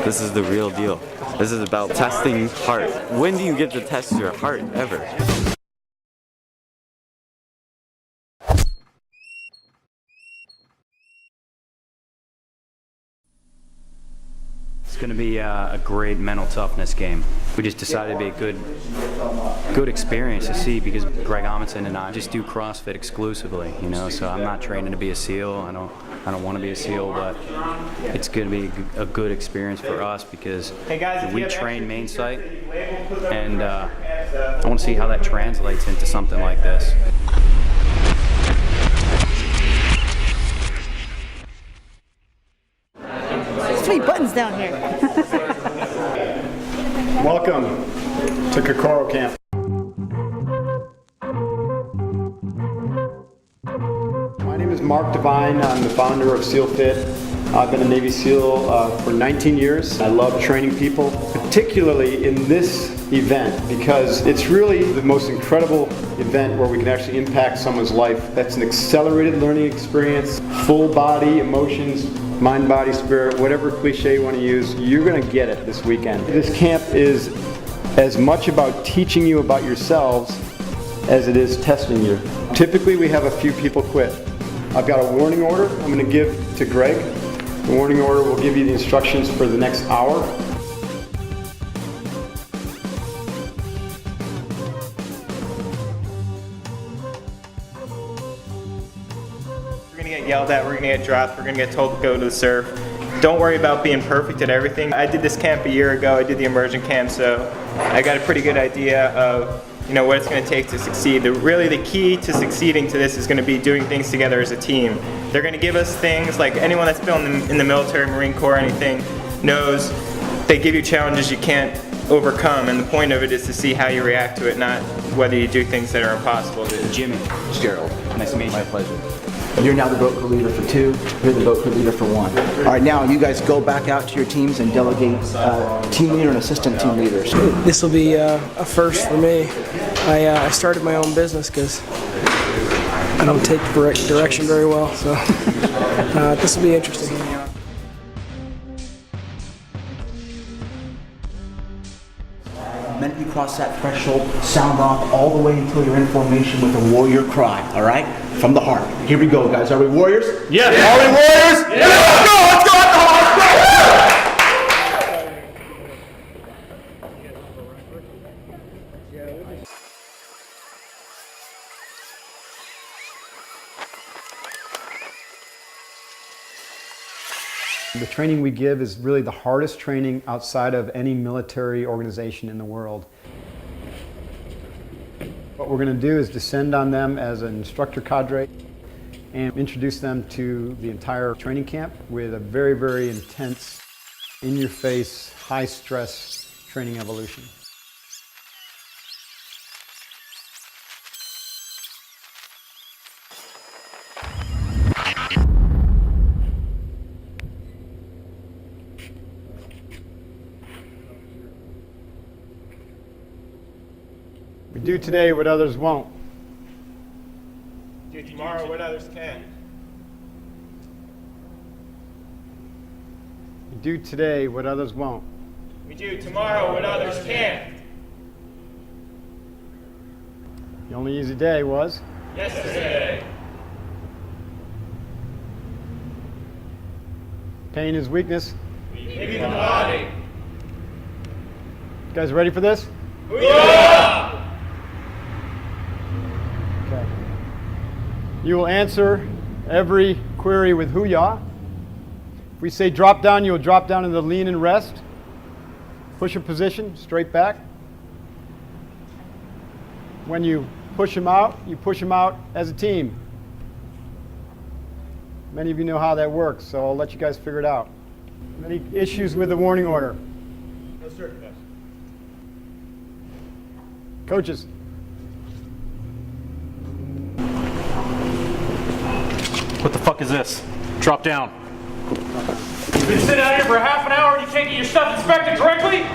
This is the real deal. This is about testing heart. When do you get to test your heart ever? It's going to be a great mental toughness game. We just decided to be a good experience to see, because Greg Amundsen and I just do CrossFit exclusively, you know. So I'm not training to be a SEAL. I don't want to be a SEAL, but it's going to be a good experience for us because we train main site, and I want to see how that translates into something like this. There's 3 buttons down here. Welcome to Kokoro Camp. My name is Mark Devine. I'm the founder of Sealfit. I've been a Navy SEAL for 19 years. I love training people, particularly in this event, because it's really the most incredible event where we can actually impact someone's life. That's an accelerated learning experience, full body, emotions, mind, body, spirit, whatever cliche you want to use, you're going to get it this weekend. This camp is as much about teaching you about yourselves as it is testing you. Typically we have a few people quit. I've got a warning order I'm going to give to Greg. The warning order will give you the instructions for the next hour. We're gonna get yelled at, we're gonna get dropped, we're gonna get told to go to the surf. Don't worry about being perfect at everything. I did this camp a year ago, I did the immersion camp, so I got a pretty good idea of what it's gonna take to succeed. Really the key to succeeding to this is gonna be doing things together as a team. They're gonna give us things like anyone that's been in the military, Marine Corps, anything, knows they give you challenges you can't overcome, and the point of it is to see how you react to it, not whether you do things that are impossible. Jimmy. It's Gerald. Nice to meet you. My pleasure. You're now the boat crew leader for 2. You're the boat crew leader for 1. All right, now you guys go back out to your teams and delegate team leader and assistant team leaders. This will be a first for me. I started my own business because I don't take direction very well, so this will be interesting. The minute you cross that threshold, sound off all the way until you're in formation with a warrior cry, all right? From the heart. Here we go, guys. Are we warriors? Yes. Are we warriors? Yes. Let's go, The training we give is really the hardest training outside of any military organization in the world. What we're going to do is descend on them as an instructor cadre and introduce them to the entire training camp with a very, very intense, in-your-face, high-stress training evolution. We do today what others won't. Do tomorrow what others can. We do today what others won't. We do tomorrow what others can't. The only easy day was Yesterday. pain is weakness. Maybe the body. You guys ready for this? Yeah! Okay. You will answer every query with hoo-yah. If we say drop down, you will drop down in the lean and rest. Push-up position, straight back. When you push them out as a team. Many of you know how that works, so I'll let you guys figure it out. Any issues with the warning order? No, sir. Coaches. What the fuck is this? Drop down. You've been sitting out here for half an hour and you can't get your stuff inspected correctly?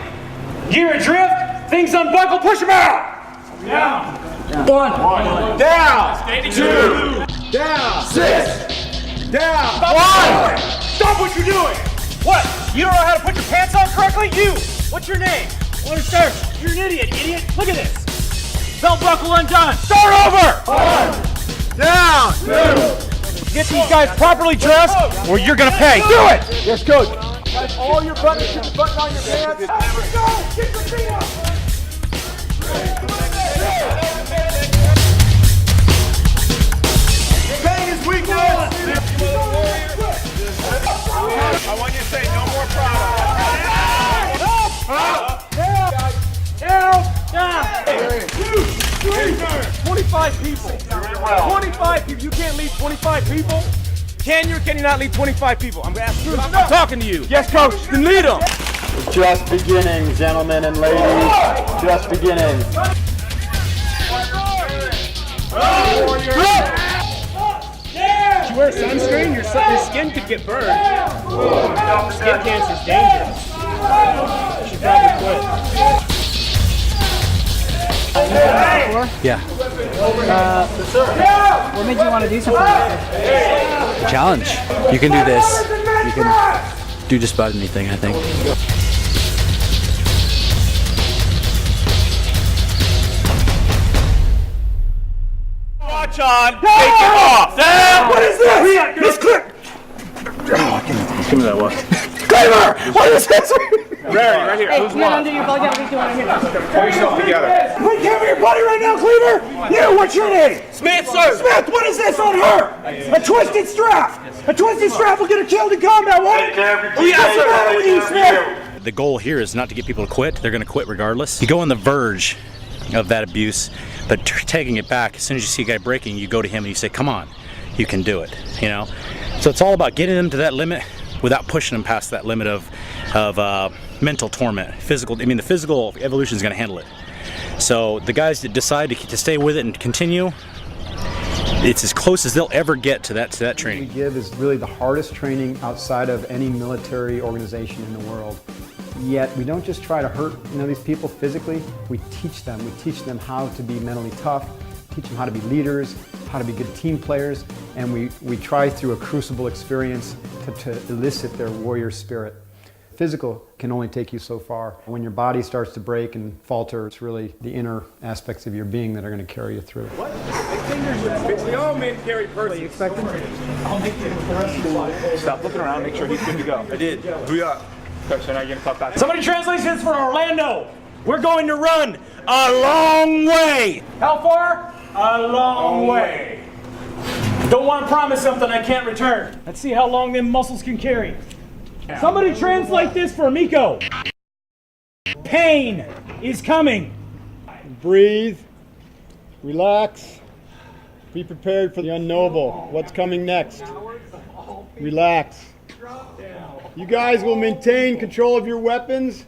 Gear adrift, things unbuckled, push them out! Down. One. Down. 2. Down. 6. Down. Stop what you're doing! What? You don't know how to put your pants on correctly? You! What's your name? Well, sir, you're an idiot, Look at this. Belt buckle undone. Start over! 1. Down! 2. Get these guys properly dressed, or you're gonna pay. Do it! Yes, coach. All your buttons should be buttoned on your pants. Let's go! Get your feet up! Bang his weakness. I want you to say no more problems. Down! 25 people. 25 people. You can't lead 25 people? Can you or can you not lead 25 people? I'm asking. I'm talking to you. Yes, coach. Then lead them. Just beginning, gentlemen and ladies. Just beginning. If you wear sunscreen, your skin could get burned. Skin cancer is dangerous. You should probably quit. Yeah. What made you want to do something like this? Challenge. You can do this. You can do just about anything, I think. Watch on. Take it off. Sam, what is this? This clip. Give me that one. Kramer, what is this? Right here. Hey, you gotta undo your belt. You gotta do one here. Pull yourself together. Put camera your buddy right now, Cleaver. You, what's your name? Smith, sir. Smith, what is this on her? A twisted strap. A twisted strap will get her killed in combat, won't it? What's the matter with you, Smith? The goal here is not to get people to quit. They're going to quit regardless. You go on the verge of that abuse, but taking it back, as soon as you see a guy breaking, you go to him and you say, come on, you can do it, you know? So it's all about getting them to that limit without pushing them past that limit of mental torment. The physical evolution is going to handle it. So the guys that decide to stay with it and continue, it's as close as they'll ever get to that training. What we give is really the hardest training outside of any military organization in the world. Yet we don't just try to hurt these people physically. We teach them. We teach them how to be mentally tough, teach them how to be leaders, how to be good team players, and we try through a crucible experience to elicit their warrior spirit. Physical can only take you so far. When your body starts to break and falter, it's really the inner aspects of your being that are going to carry you through. We all men carry purses. You expecting? Stop looking around, make sure he's good to go. I did. Booyah. So now you're going to talk back. Somebody translate this for Orlando. We're going to run a long way. How far? A long way. Don't want to promise something I can't return. Let's see how long them muscles can carry. Somebody translate this for Miko. Pain is coming. Breathe, relax, be prepared for the unknowable. What's coming next? Relax. You guys will maintain control of your weapons.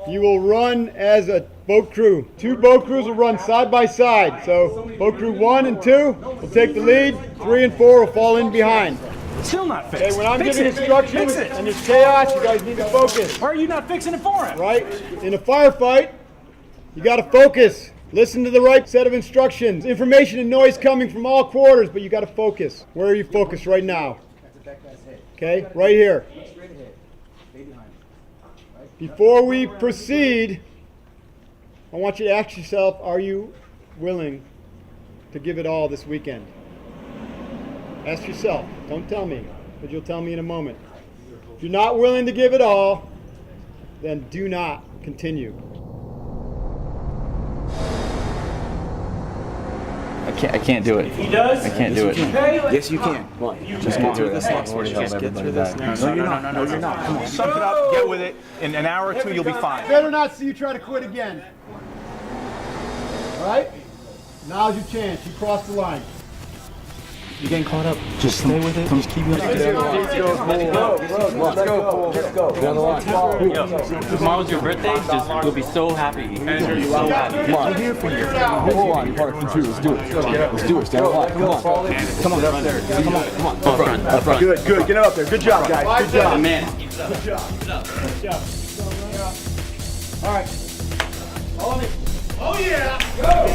You will run as a boat crew. 2 boat crews will run side by side. So boat crew 1 and 2 will take the lead. 3 and 4 will fall in behind. Still not fixed. Okay, when I'm giving instructions and there's chaos, you guys need to focus. Why are you not fixing it for him? Right? In a firefight, you got to focus. Listen to the right set of instructions. Information and noise coming from all quarters, but you got to focus. Where are you focused right now? Okay, right here. Before we proceed, I want you to ask yourself, are you willing to give it all this weekend? Ask yourself. Don't tell me, but you'll tell me in a moment. If you're not willing to give it all, then do not continue. I can't do it. He does? I can't do it. Yes, you can. Come on. Just get through this next one. Just get through this next one. No, you're not. Come on. Suck it up, get with it. In an hour or two, you'll be fine. Better not see you try to quit again. All right? Now's your chance. You crossed the line. You're getting caught up. Just stay with it. Just keep it. Let's go. Down the line. Tomorrow's your birthday. You'll be so happy. You'll be so happy. Come on. I'm here for you. Hold on. You're part of the 2. Let's do it. Let's do it. Stand the line. Come on. Come on. Up there. Come on. Up front. Good. Get it up there. Good job, guys. Good job. Man. Good job. All right. Follow me. Oh, yeah. Go.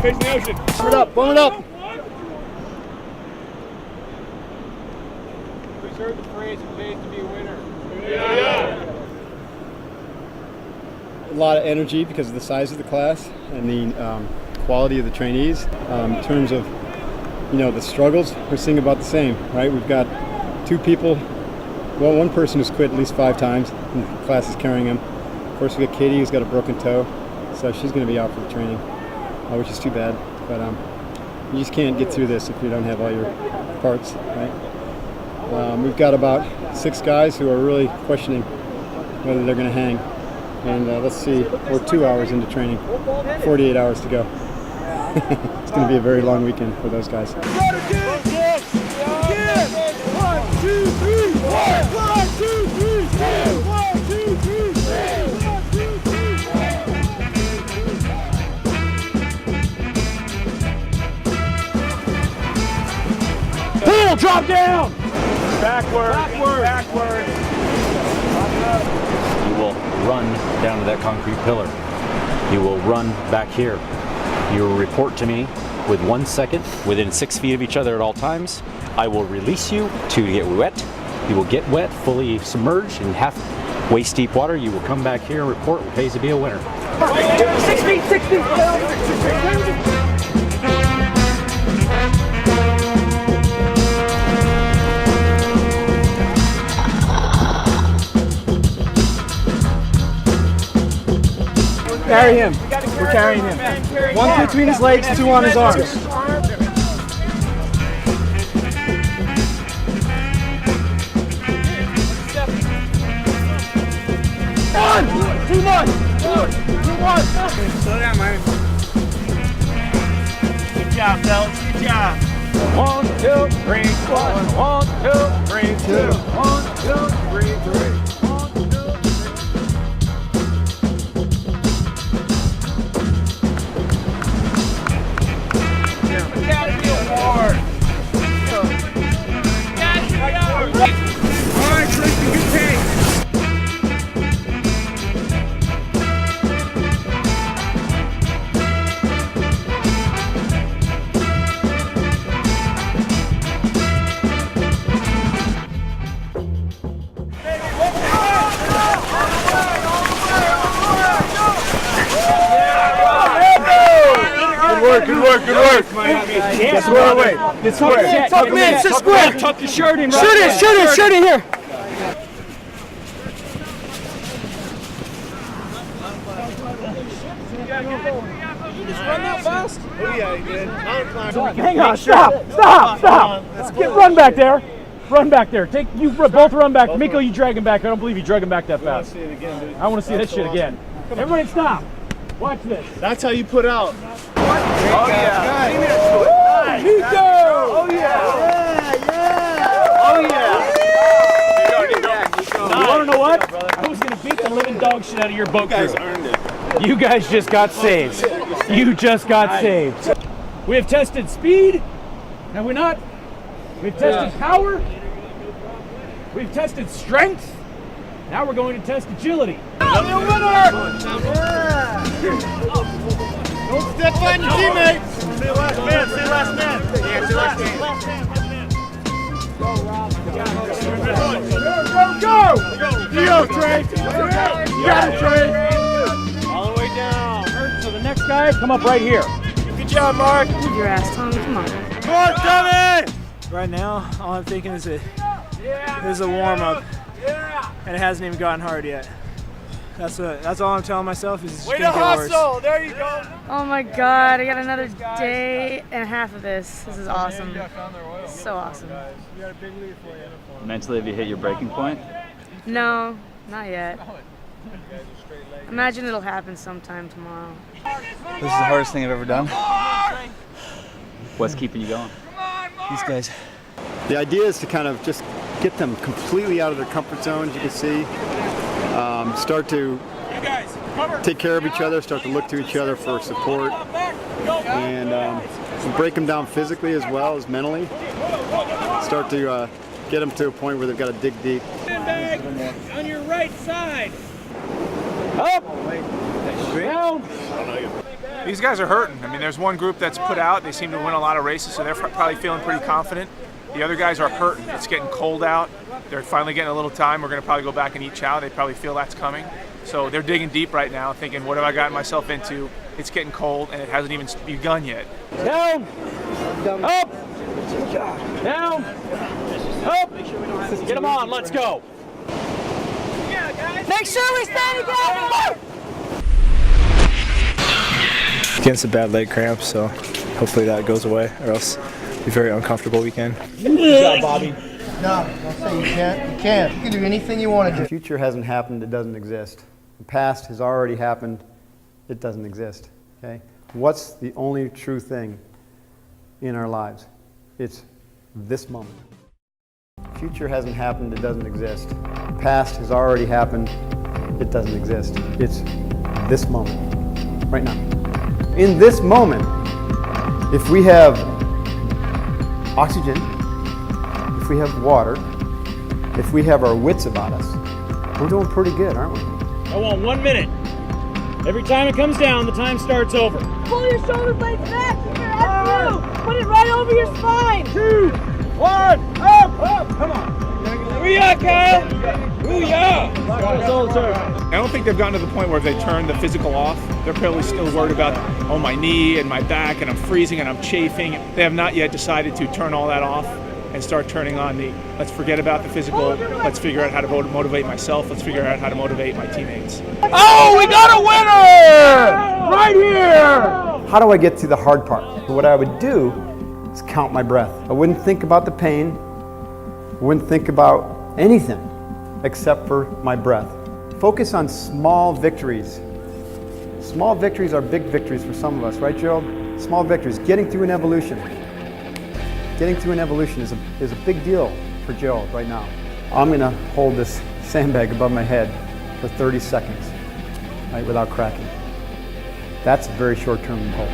Face the ocean. Warm it up, warm it up. Reserve the phrase, it pays to be a winner. Yeah. A lot of energy because of the size of the class and the quality of the trainees. In terms of, the struggles, we're seeing about the same, right? We've got 2 people, well, 1 person who's quit at least 5 times, and the class is carrying him. Of course, we got Katie who's got a broken toe, so she's going to be out for the training, which is too bad. But you just can't get through this if you don't have all your parts, right? We've got about 6 guys who are really questioning whether they're going to hang. And let's see, we're 2 hours into training, 48 hours to go. It's going to be a very long weekend for those guys. 1, 2, 3, 1, 2, 3, 1, 2, 3, 1, 2, 3, 1, 2, 3. Pull, drop down. Backward. You will run down to that concrete pillar. You will run back here. You will report to me with 1 second, within 6 feet of each other at all times. I will release you to get wet. You will get wet, fully submerged in half waist deep water. You will come back here and report what pays to be a winner. 6 feet, 6 feet. Carry him. We're carrying him. 1 between his legs, 2 on his arms. 1, 2, 1. Slow down, man. Good job, fellas. Good job. 1, 2, 3, 1, 2, 3, 2, 1, 2, 3, 3. Good work. Get square away. Get square. Tuck him in, sit square. Tuck the shirt in. Shirt in here. Run that fast? Oh yeah, he did. Hang on, stop. Run back there. Run back there. Both run back. Miko, you drag him back. I don't believe you drag him back that fast. See it again, dude. I want to see that shit again. Everybody stop. Watch this. That's how you put out. Oh yeah. Miko! Oh yeah. You want to know what? I was going to beat the living dog shit out of your boat crew. You guys earned it. You guys just got saved. You just got saved. We have tested speed, have we not? We've tested power. We've tested strength. Now we're going to test agility. The winner! Don't step on your teammates. Say last man. Yeah, say last man. Go! You go, Trey! You got it, Trey! All the way down. So the next guy, come up right here. Good job, Mark. Your ass, Tommy. Come on. Come on, Tommy! Right now, all I'm thinking is this is a warm-up, and it hasn't even gotten hard yet. That's all I'm telling myself is it's just gonna get worse. There you go. Oh my God, I got another day and a half of this. This is awesome. So awesome. Mentally, have you hit your breaking point? No, not yet. Imagine it'll happen sometime tomorrow. This is the hardest thing I've ever done. What's keeping you going? These guys. The idea is to kind of just get them completely out of their comfort zone, as you can see. Start to take care of each other, start to look to each other for support, and break them down physically as well as mentally. Start to get them to a point where they've got to dig deep. Sandbag on your right side. Up. Down. These guys are hurting. I mean, there's one group that's put out. They seem to win a lot of races, so they're probably feeling pretty confident. The other guys are hurting. It's getting cold out. They're finally getting a little time. We're going to probably go back and eat chow. They probably feel that's coming. So they're digging deep right now, thinking, what have I gotten myself into? It's getting cold, and it hasn't even begun yet. Down, up, down, up. Get them on. Let's go. Make sure we stay together! Getting some bad leg cramps, so hopefully that goes away, or else it'll be a very uncomfortable weekend. Good job, Bobby. No, don't say you can't. You can't. You can do anything you want to do. The future hasn't happened, it doesn't exist. The past has already happened, it doesn't exist. Okay? What's the only true thing in our lives? It's this moment. The future hasn't happened, it doesn't exist. The past has already happened, it doesn't exist. It's this moment, right now. In this moment, if we have oxygen, if we have water, if we have our wits about us, we're doing pretty good, aren't we? I want 1 minute. Every time it comes down, the time starts over. Pull your shoulder blades back. Keep your head through. Put it right over your spine. 2, 1, up. Come on. Booyah, Kyle. Booyah. I don't think they've gotten to the point where if they turn the physical off, they're probably still worried about, oh, my knee and my back, and I'm freezing and I'm chafing. They have not yet decided to turn all that off and start turning on the, let's forget about the physical, let's figure out how to motivate myself, let's figure out how to motivate my teammates. Oh, we got a winner! Right here! How do I get to the hard part? What I would do is count my breath. I wouldn't think about the pain, I wouldn't think about anything except for my breath. Focus on small victories. Small victories are big victories for some of us, right, Gerald? Small victories, getting through an evolution. Getting through an evolution is a big deal for Gerald right now. I'm gonna hold this sandbag above my head for 30 seconds, right, without cracking. That's a very short-term goal.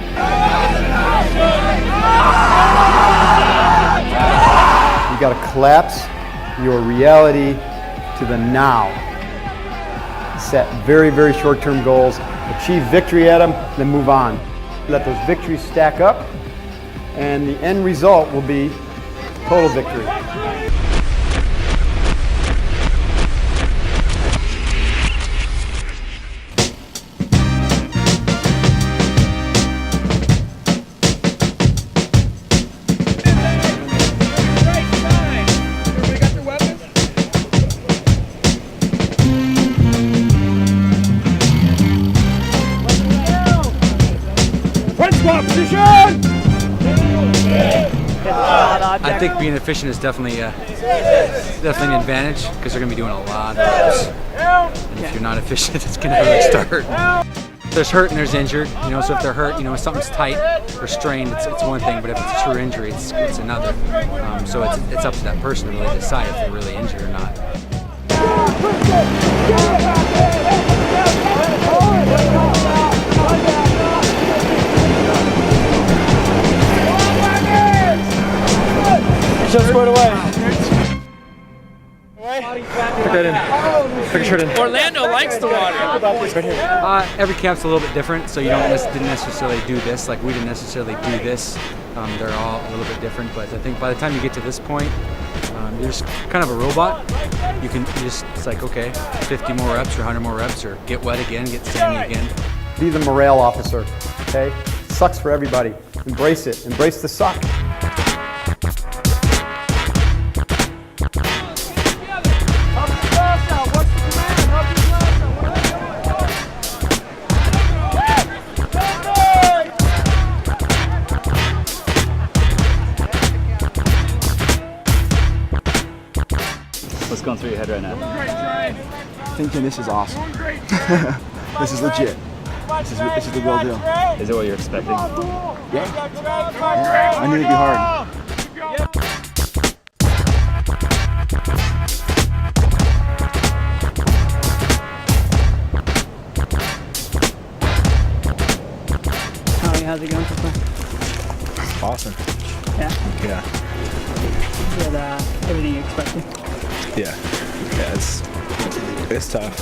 You gotta collapse your reality to the now. Set very, very short-term goals, achieve victory at them, then move on. Let those victories stack up, and the end result will be total victory. I think being efficient is definitely an advantage because they're going to be doing a lot of reps. And if you're not efficient, it's going to really start. There's hurt and there's injured. So if they're hurt, if something's tight or strained, it's one thing. But if it's a true injury, it's another. So it's up to that person to really decide if they're really injured or not. Just squared away. Put that in. Put your shirt in. Orlando likes the water. Right here. Every camp's a little bit different, so you didn't necessarily do this. Like we didn't necessarily do this. They're all a little bit different, but I think by the time you get to this point, you're just kind of a robot. It's like, okay, 50 more reps or 100 more reps, or get wet again, get sandy again. Be the morale officer, okay? Sucks for everybody. Embrace it. Embrace the suck. What's going through your head right now? Thinking this is awesome. This is legit. This is the real deal. Is it what you're expecting? Yeah. I knew it'd be hard. How's it going so far? Awesome. Yeah? Yeah. Is it everything you expected? Yeah. Yeah, it's tough.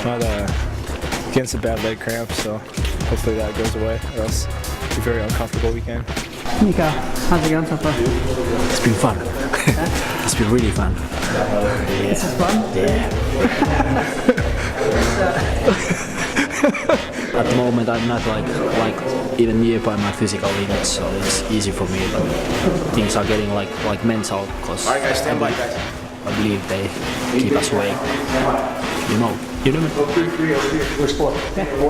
Not getting some bad leg cramps, so hopefully that goes away, or else it'll be a very uncomfortable weekend. Mika, how's it going so far? It's been fun. It's been really fun. This is fun? Yeah. At the moment, I'm not like even nearby my physical limits, so it's easy for me. But things are getting like mental, because all right, guys, stand by, guys. I believe they keep us awake. You know. Where's 4?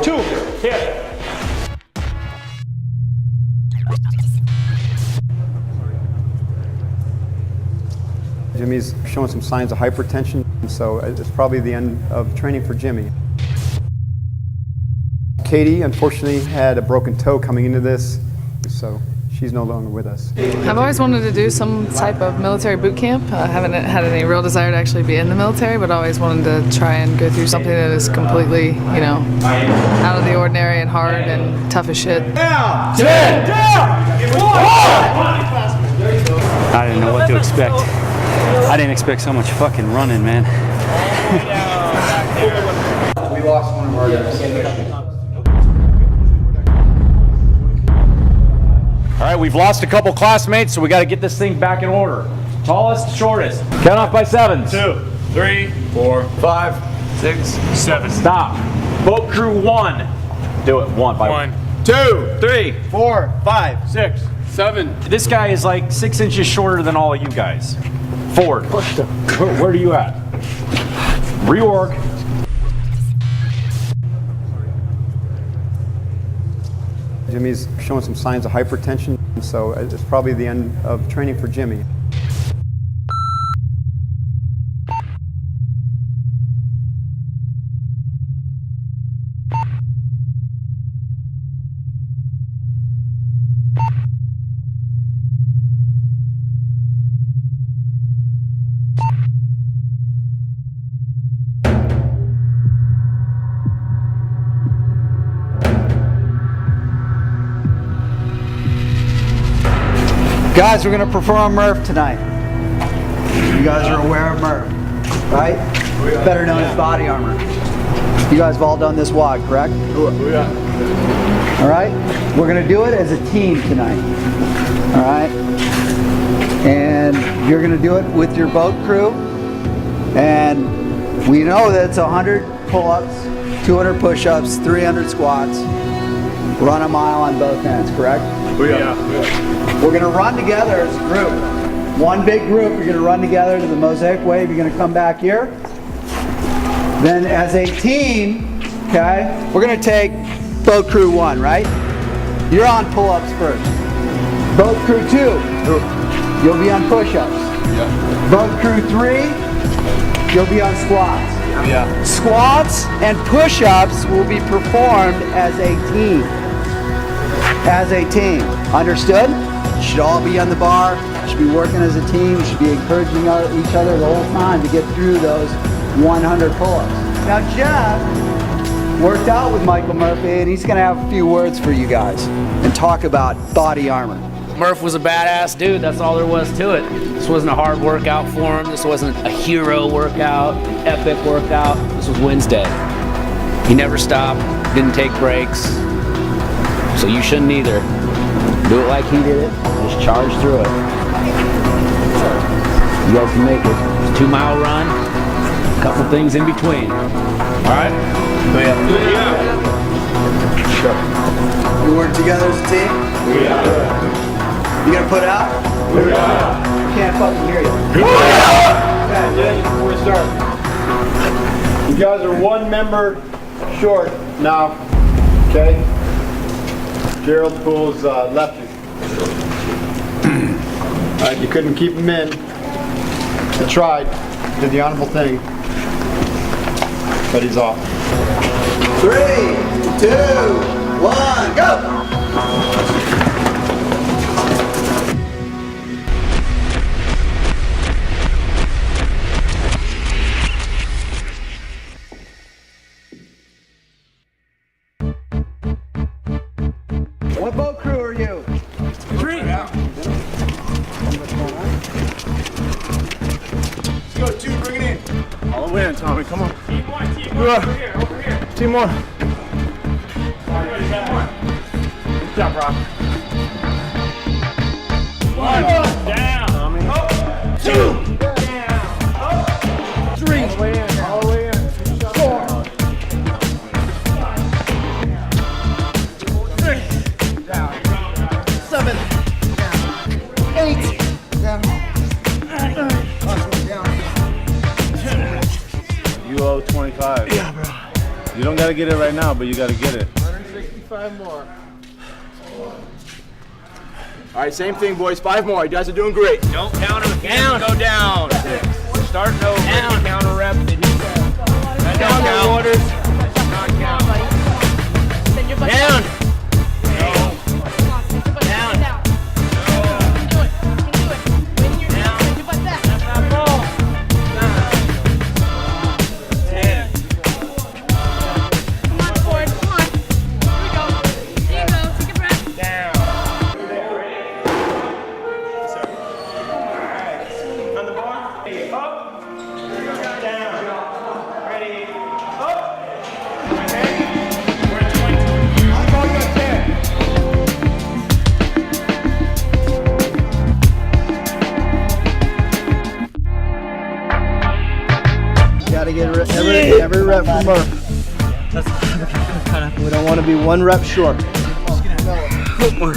2. Here. Jimmy's showing some signs of hypertension, so it's probably the end of training for Jimmy. Katie, unfortunately, had a broken toe coming into this, so she's no longer with us. I've always wanted to do some type of military boot camp. I haven't had any real desire to actually be in the military, but always wanted to try and go through something that is completely, you know, out of the ordinary and hard and tough as shit. Down! 10! Down! 1! I didn't know what to expect. I didn't expect so much fucking running, man. We lost one of our guys. All right, we've lost a couple classmates, so we got to get this thing back in order. Tallest, shortest. Count off by 7s. 2, 3, 4, 5, 6, 7. Stop. Boat crew 1. Do it. 1 by 1. 2, 3, 4, 5, 6, 7. This guy is like 6 inches shorter than all of you guys. Forward. Where are you at? Reorg. Jimmy's showing some signs of hypertension, so it's probably the end of training for Jimmy. Guys, we're going to perform Murph tonight. You guys are aware of Murph, right? Better known as body armor. You guys have all done this WOD, correct? All right? We're going to do it as a team tonight. All right? And you're going to do it with your boat crew. And we know that it's 100 pull-ups, 200 push-ups, 300 squats. Run a mile on both ends, correct? We're going to run together as a group. One big group, you're going to run together to the Mosaic Wave. You're going to come back here. Then as a team, okay, we're going to take boat crew 1, right? You're on pull-ups first. Boat crew 2, you'll be on push-ups. Boat crew 3, you'll be on squats. Squats and push-ups will be performed as a team. As a team. Understood? You should all be on the bar. You should be working as a team. You should be encouraging each other the whole time to get through those 100 pull-ups. Now Jeff worked out with Michael Murphy, and he's going to have a few words for you guys and talk about body armor. Murph was a badass dude, that's all there was to it. This wasn't a hard workout for him. This wasn't a hero workout, epic workout. This was Wednesday. He never stopped, didn't take breaks. So you shouldn't either. Do it like he did it. Just charge through it. You guys can make it. It's a 2-mile run. A couple things in between. All right? We work together as a team? You gonna put out? I can't fucking hear you. Before we start, you guys are 1 member short now, okay? Gerald Poole's left you. Alright, you couldn't keep him in. You tried, did the honorable thing, but he's off. 3, 2, 1, go! What boat crew are you? 3. Let's go, 2, bring it in. All the way in, Tommy, come on. Team 1, over here. Team 1. Good job, Rock. 1, down. Up. 2, down. Up. 3, all the way in. 4, 6, down. 7, down. 8, down. 9, down. You owe 25. Yeah, bro. You don't gotta get it right now, but you gotta get it. 165 more. All right, same thing, boys. 5 more. You guys are doing great. Don't counter the down. Go down. Starting over. Down. Counter rep. That don't count. Orders. Not count. Down. Gotta get every rep from Murph. We don't want to be 1 rep short. One more.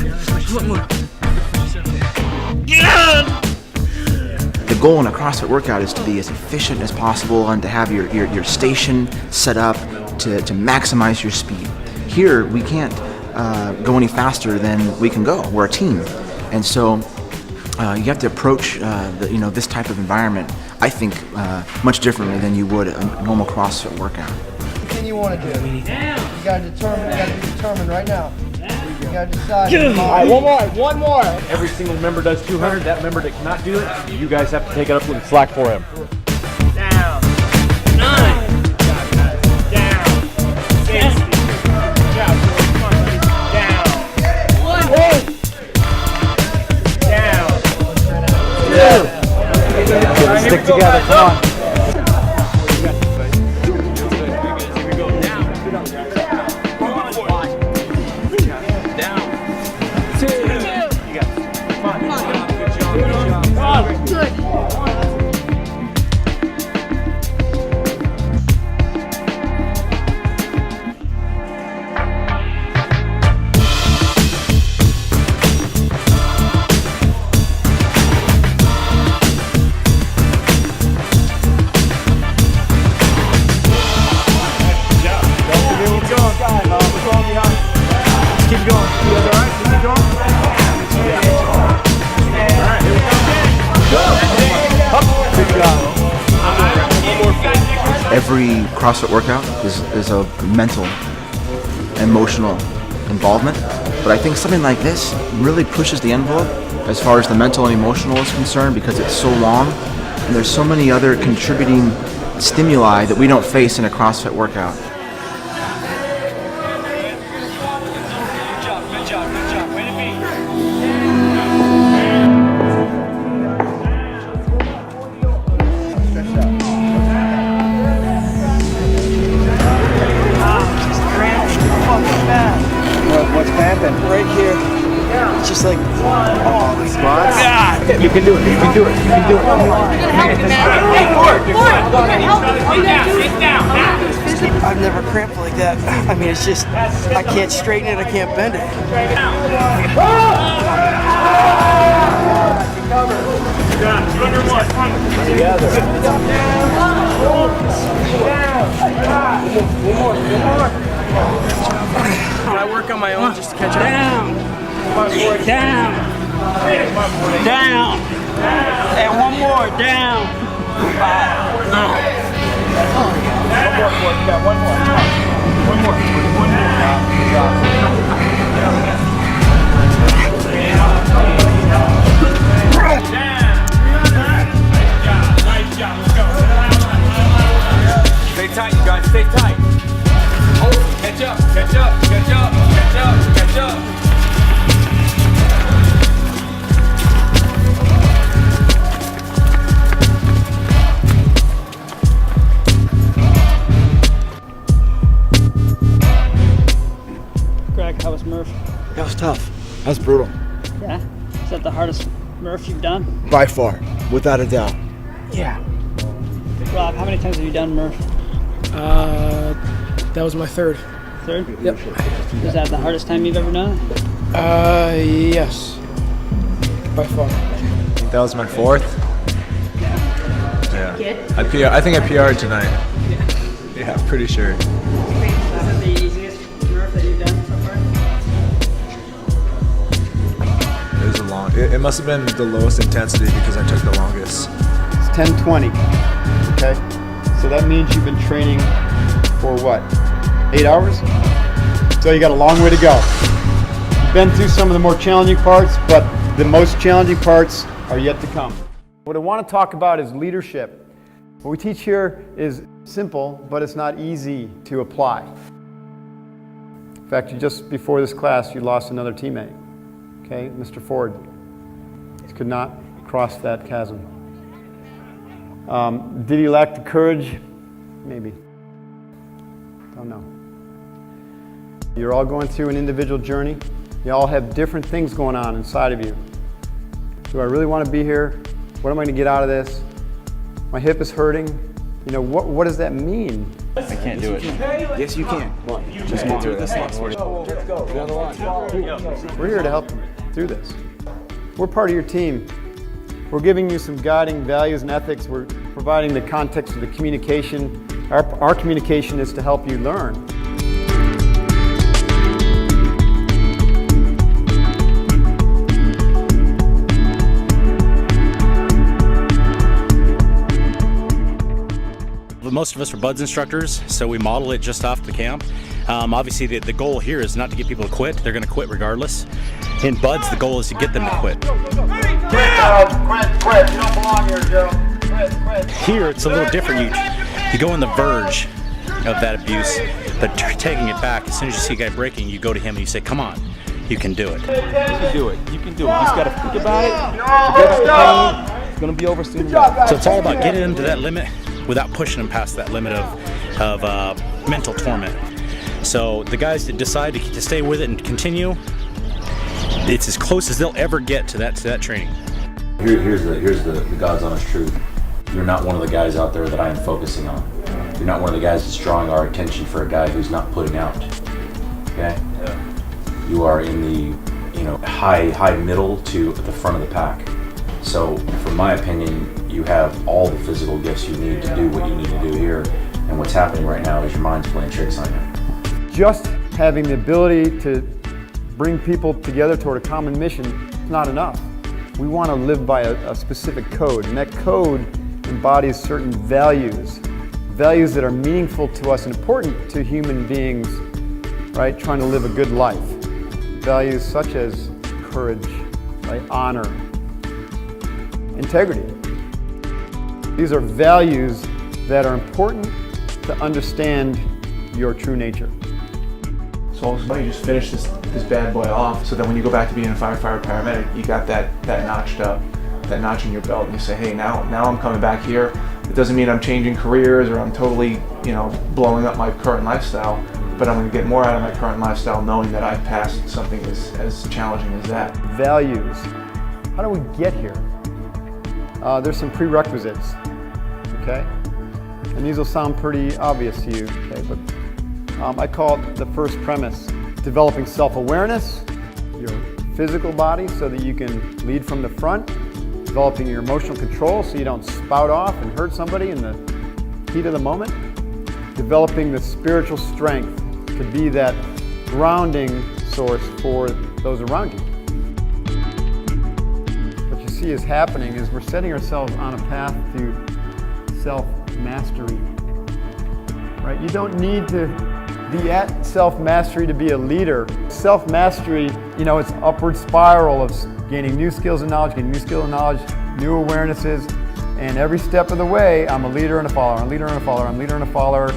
The goal in a CrossFit workout is to be as efficient as possible and to have your station set up to maximize your speed. Here, we can't go any faster than we can go. We're a team. And so you have to approach this type of environment, I think, much differently than you would a normal CrossFit workout. Anything you want to do. You gotta determine. You gotta be determined right now. You gotta decide. All right, one more. Every single member does 200. That member that cannot do it, you guys have to take it up with slack for him. Down. 9. Down. 60. Good job, boys. Come on, buddy. Down. 1. Down. 2. Stick together. Come on. Every CrossFit workout is a mental, emotional involvement, but I think something like this really pushes the envelope as far as the mental and emotional is concerned because it's so long and there's so many other contributing stimuli that we don't face in a CrossFit workout. What's happening? Right here. It's just like, oh, the squats. God. You can do it. You can do it. You can do it. I've never cramped like that. I mean, it's just, I can't straighten it, I can't bend it. Together. I work on my own just to catch up. Down. Down. Down. And one more. Down. No. One more. One more. Nice job. Let's go. Stay tight, you guys. Stay tight. Catch up, catch up, catch up, catch up, catch up. Murph? That was tough. That was brutal. Yeah? Is that the hardest Murph you've done? By far, without a doubt. Yeah. Rob, how many times have you done Murph? That was my third. Third? Yep. Is that the hardest time you've ever done it? Yes. By far. That was my fourth. Yeah. I think I PR'd tonight. Yeah, I'm pretty sure. Is that the easiest Murph that you've done so far? It was a long. It must have been the lowest intensity because I took the longest. It's 10:20. Okay, so that means you've been training for what? 8 hours? So you got a long way to go. You've been through some of the more challenging parts, but the most challenging parts are yet to come. What I want to talk about is leadership. What we teach here is simple, but it's not easy to apply. In fact, just before this class, you lost another teammate. Okay, Mr. Ford. He could not cross that chasm. Did he lack the courage? Maybe. Don't know. You're all going through an individual journey. You all have different things going on inside of you. Do I really want to be here? What am I going to get out of this? My hip is hurting. You know, what does that mean? I can't do it. Yes, you can. Just can't do it. Let's go. We're here to help you through this. We're part of your team. We're giving you some guiding values and ethics. We're providing the context of the communication. Our communication is to help you learn. Most of us are BUDS instructors, so we model it just off the camp. Obviously, the goal here is not to get people to quit. They're going to quit regardless. In BUDS, the goal is to get them to quit. Quit! You don't belong here, Joe. Quit. Here, it's a little different. You go on the verge of that abuse, but taking it back, as soon as you see a guy breaking, you go to him and you say, come on, you can do it. You can do it. You can do it. You just got to think about it. Forget about the pain. It's going to be over soon. So it's all about getting them to that limit without pushing them past that limit of mental torment. So the guys that decide to stay with it and continue, it's as close as they'll ever get to that training. Here's the God's honest truth. You're not one of the guys out there that I am focusing on. You're not one of the guys that's drawing our attention for a guy who's not putting out. Okay? Yeah. You are in the high middle to the front of the pack. So, from my opinion, you have all the physical gifts you need to do what you need to do here. And what's happening right now is your mind's playing tricks on you. Just having the ability to bring people together toward a common mission is not enough. We want to live by a specific code, and that code embodies certain values that are meaningful to us and important to human beings, right? Trying to live a good life. Values such as courage, right? Honor, integrity. These are values that are important to understand your true nature. So you just finish this bad boy off, so that when you go back to being a firefighter paramedic, you got that notched up, that notch in your belt, and you say, hey, now I'm coming back here. It doesn't mean I'm changing careers or I'm totally, blowing up my current lifestyle, but I'm going to get more out of my current lifestyle knowing that I've passed something as challenging as that. Values. How do we get here? There's some prerequisites, okay? And these will sound pretty obvious to you, okay? But I call it the first premise. Developing self-awareness, your physical body so that you can lead from the front. Developing your emotional control so you don't spout off and hurt somebody in the heat of the moment. Developing the spiritual strength to be that grounding source for those around you. What you see is happening is we're setting ourselves on a path to self-mastery. Right? You don't need to be at self-mastery to be a leader. Self-mastery, it's an upward spiral of gaining new skills and knowledge, new awarenesses, and every step of the way, I'm a leader and a follower, I'm a leader and a follower, I'm a leader and a follower,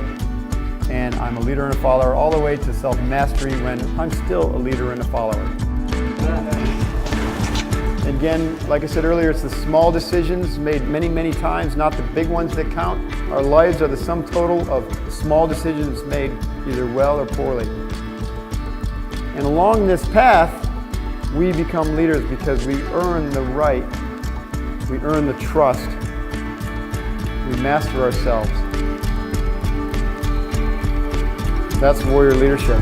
and I'm a leader and a follower, all the way to self-mastery when I'm still a leader and a follower. Again, like I said earlier, it's the small decisions made many, many times, not the big ones that count. Our lives are the sum total of small decisions made either well or poorly. And along this path, we become leaders because we earn the right, we earn the trust, we master ourselves. That's warrior leadership.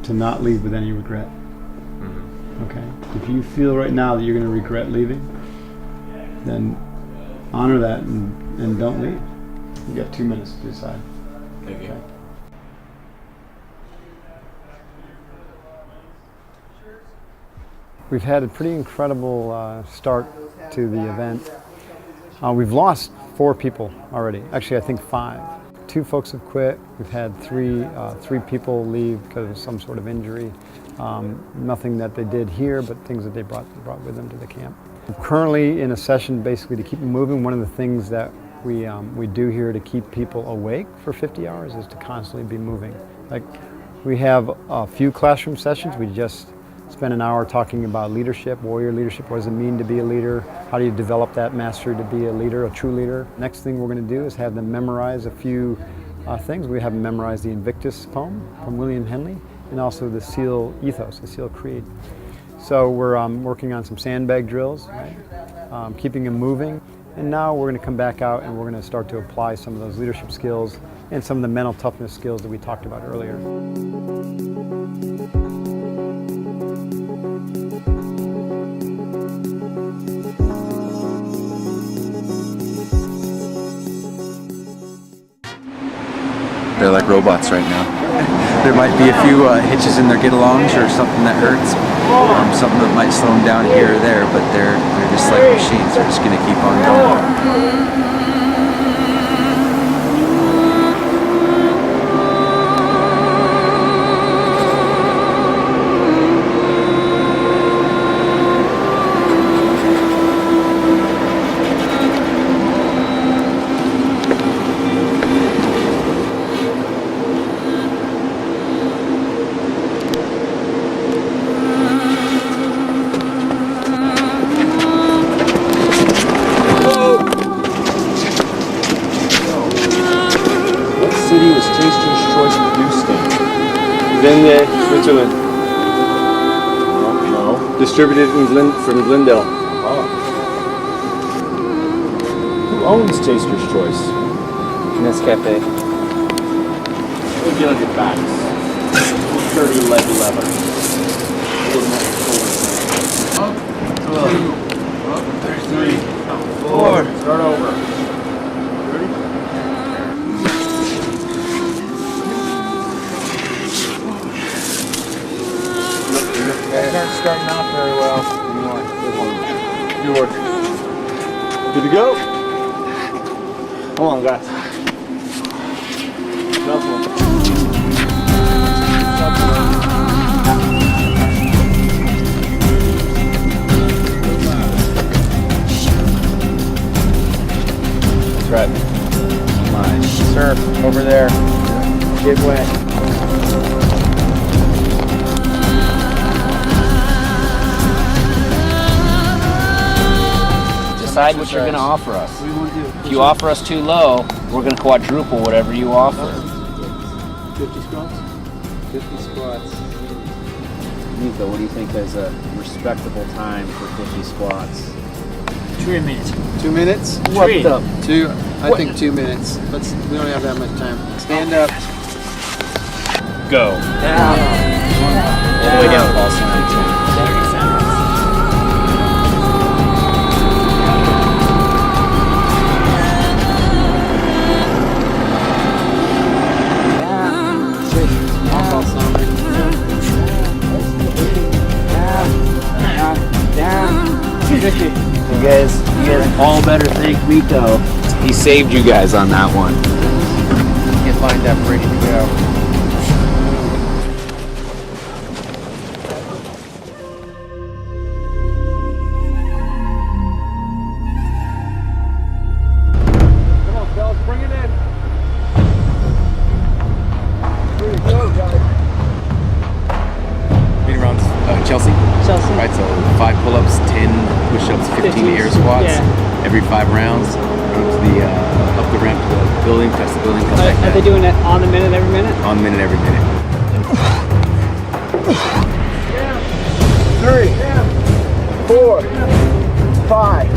To not leave with any regret. Okay. If you feel right now that you're going to regret leaving, then honor that and don't leave. You got 2 minutes to decide. Thank you. We've had a pretty incredible start to the event. We've lost 4 people already. Actually, I think 5. 2 folks have quit. We've had 3 people leave because of some sort of injury. Nothing that they did here, but things that they brought with them to the camp. I'm currently in a session basically to keep them moving. One of the things that we do here to keep people awake for 50 hours is to constantly be moving. Like, we have a few classroom sessions. We just spent an hour talking about leadership, warrior leadership. What does it mean to be a leader? How do you develop that mastery to be a leader, a true leader? Next thing we're going to do is have them memorize a few things. We have them memorize the Invictus poem from William Henley and also the SEAL ethos, the SEAL creed. So we're working on some sandbag drills, right? Keeping them moving. And now we're going to come back out and we're going to start to apply some of those leadership skills and some of the mental toughness skills that we talked about earlier. They're like robots right now. There might be a few hitches in their get-alongs or something that hurts, something that might slow them down here or there, but they're just like machines. They're just going to keep on going. Switzerland. No. Distributed from Glendale. Oh. Who owns Taster's Choice? Nescafe. We'll get on your backs. 30 leg leather. Up. 33. 4. Start over. Guys aren't starting off very well. Good work. Good to go? Come on, guys. That's right. Come on. Surf over there. Get wet. Decide what you're going to offer us. If you offer us too low, we're going to quadruple whatever you offer. 50 squats? 50 squats. Nico, what do you think is a respectable time for 50 squats? 3 minutes. 2 minutes? What the? I think 2 minutes. We don't have that much time. Stand up. Go. Down. All the way down, Paul. You guys all better thank Rico. He saved you guys on that one. Get lined up, ready to go. Come on, fellas, bring it in. building, come back Are down. they doing it on the minute, every minute? On the minute, every minute. 3, 4, 5.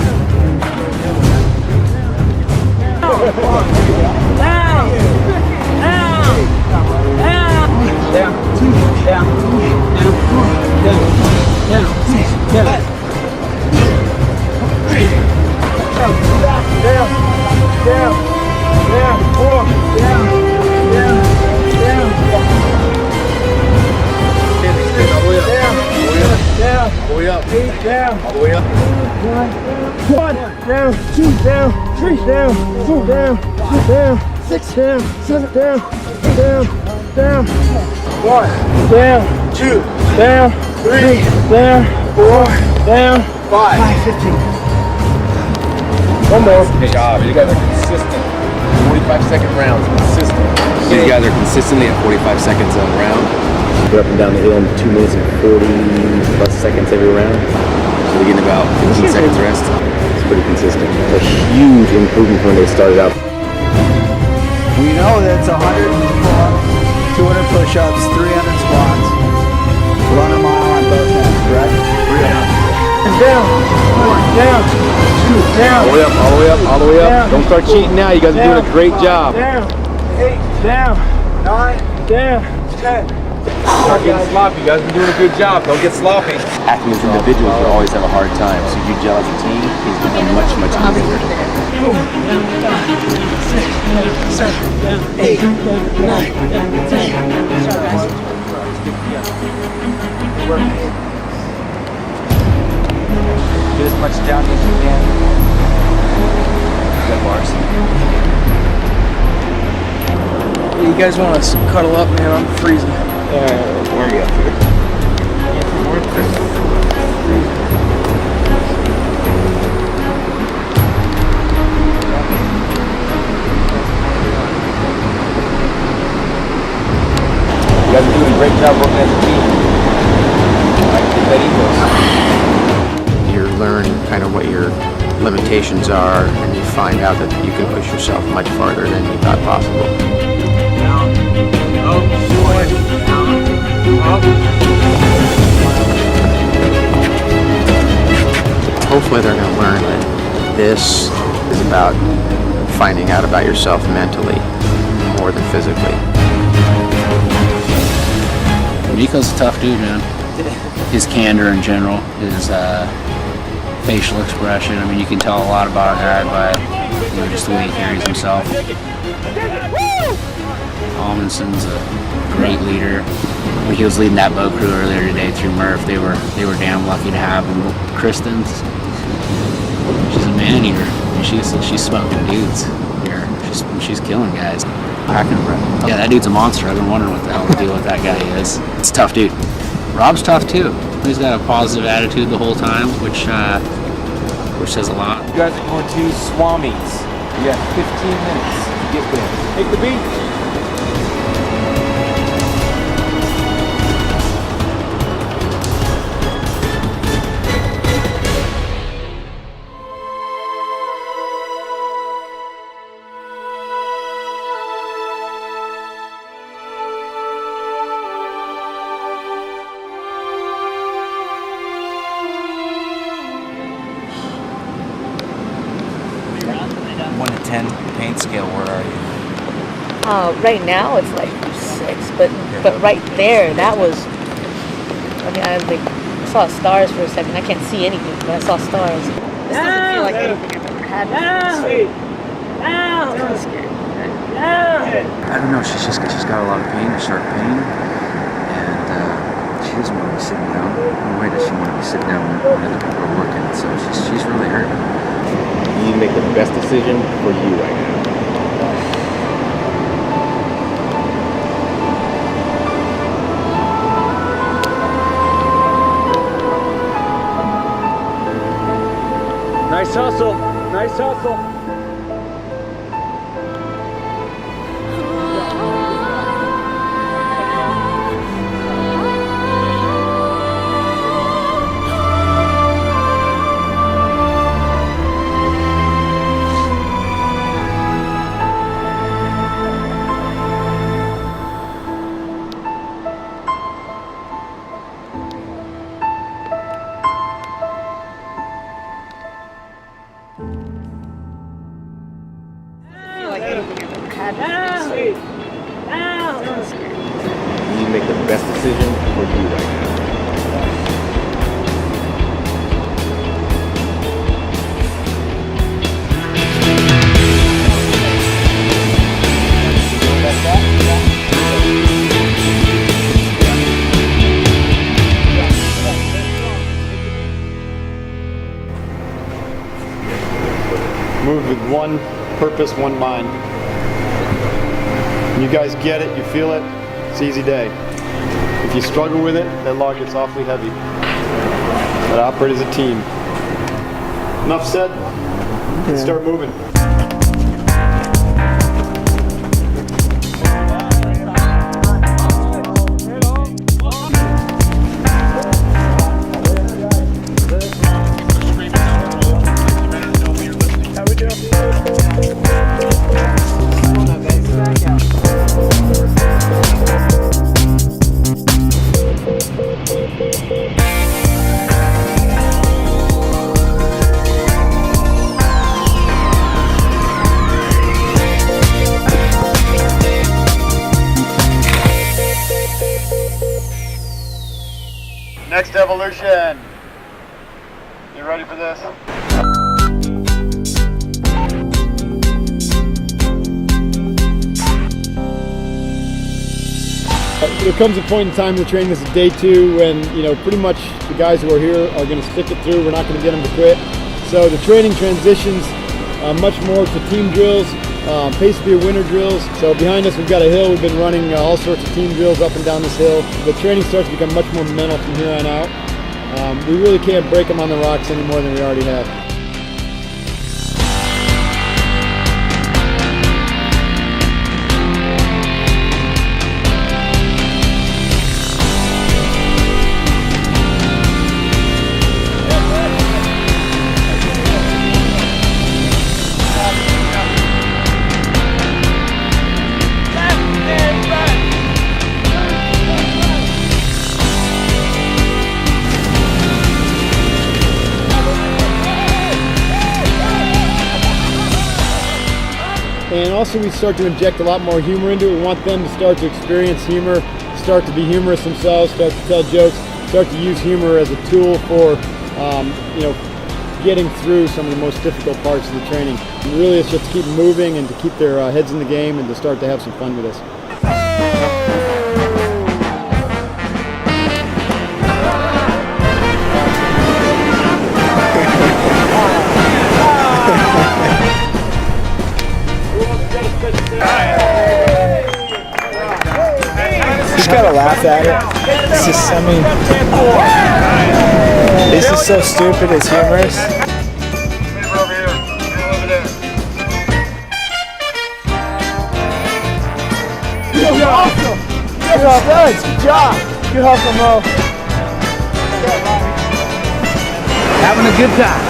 Down. All the way up. 1, down, 2, down, 3, down, 4, down, 5, down, 6, down, 7, down, 8, down, 1, down, 2, down, 3, down, 4, down, 5. 15. One more. Good job. You guys are consistent. 45-second rounds, consistent. These guys are consistently at 45 seconds a round. We're up and down the hill in 2 minutes and 40 plus seconds every round. So we're getting about 15 seconds rest. It's pretty consistent. A huge improvement from when they started out. We know that it's 100 pull-ups, 200 push-ups, 300 squats. Run a mile on both ends, correct? Down, 1, down, 2, down. All the way up, all the way up, all the way up. Down. Don't start cheating now. You guys are doing a great job. Down, 8, down, 9, down, 10. Start getting sloppy. You guys are doing a good job. Don't get sloppy. Acting as individuals will always have a hard time. So if you gel as a team, it's become much, much easier. 8, 9, 10. Get as much down as you can. Good bars. You guys want to cuddle up, man? I'm freezing. Warm you up here. You guys are doing a great job working as a team. Keep that ethos. You learn kind of what your limitations are, and you find out that you can push yourself much farther than you thought possible. Hopefully they're going to learn that this is about finding out about yourself mentally more than physically. Nico's a tough dude, man. His candor in general, his facial expression. I mean, you can tell a lot about a guy by just the way he carries himself. Almondson's a great leader. When he was leading that boat crew earlier today through Murph, they were damn lucky to have him. Kristen's, she's a man eater. I mean, she's smoking dudes here. She's killing guys. Yeah, that dude's a monster. I've been wondering what the hell the deal with that guy is. It's a tough dude. Rob's tough too. He's got a positive attitude the whole time, which says a lot. You guys are going to Swami's. You got 15 minutes to get there. Take the beach. Pain scale, where are you? Right now it's like 6, but right there, that was, I mean, I saw stars for a second. I can't see anything, but I saw stars. This doesn't feel like anything I've ever had before. It's kind of scary. I don't know, she's got a lot of pain, a sharp pain, and she doesn't want to be sitting down. No way does she want to be sitting down when other people are working, so she's really hurting. You need to make the best decision for you right now. Nice hustle. Nice hustle. Sweet. You need to make the best decision for you right now. Move with one purpose, one mind. You guys get it, you feel it, it's an easy day. If you struggle with it, that log gets awfully heavy. But operate as a team. Enough said, let's start moving. Next evolution. You ready for this? There comes a point in time in the training, this is day 2, when pretty much the guys who are here are going to stick it through. We're not going to get them to quit. So the training transitions much more to team drills, pace beer winter drills. So behind us we've got a hill. We've been running all sorts of team drills up and down this hill. The training starts to become much more mental from here on out. We really can't break them on the rocks any more than we already have. And also we start to inject a lot more humor into it. We want them to start to experience humor, start to be humorous themselves, start to tell jokes, start to use humor as a tool for getting through some of the most difficult parts of the training. And really it's just to keep moving and to keep their heads in the game and to start to have some fun with this. Just gotta laugh at it. It's just, this is so stupid, it's humorous. You're awesome! Good job! Good hustle, Mo. Having a good time.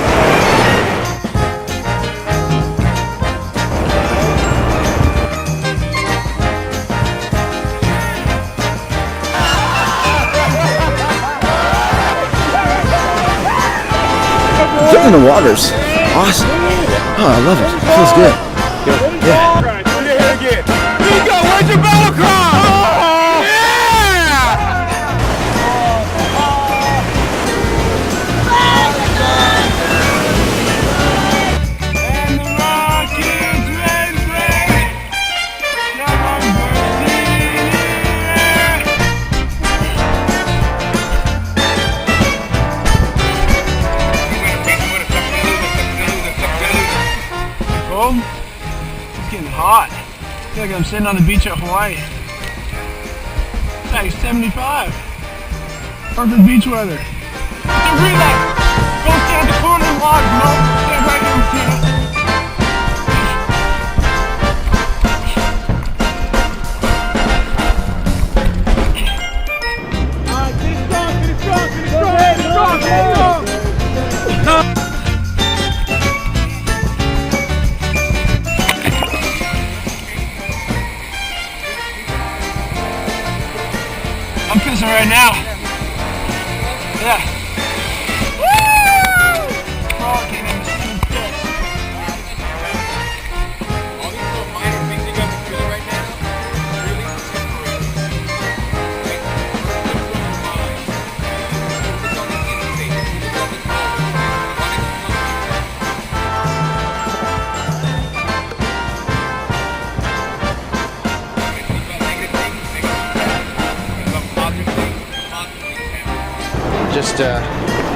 Getting in the water's awesome. Oh, I love it. It feels good. Yeah. Where's your belly crawl? It's getting hot. I feel like I'm sitting on the beach at Hawaii. It's like 75. Perfect beach weather. Relax. Go stand at the corner and watch. No, stand right here with you. Alright, get it strong, get it strong, get it strong, get it strong, get it strong. I'm pissing right now. Yeah. Woo! Oh, I can't even see the piss. just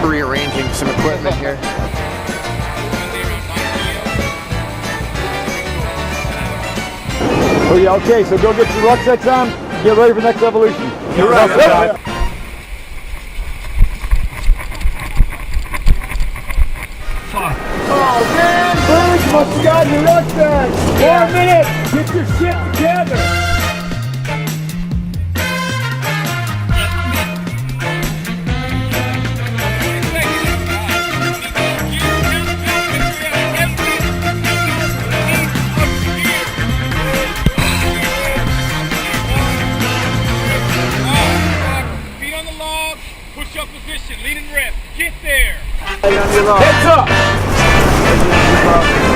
rearranging some equipment here. Oh yeah, okay, so go get your rucksacks on, get ready for the next evolution. You're right. Oh man, Bruce, must have gotten your rucksack. 4 minutes, get your shit together. Heads up!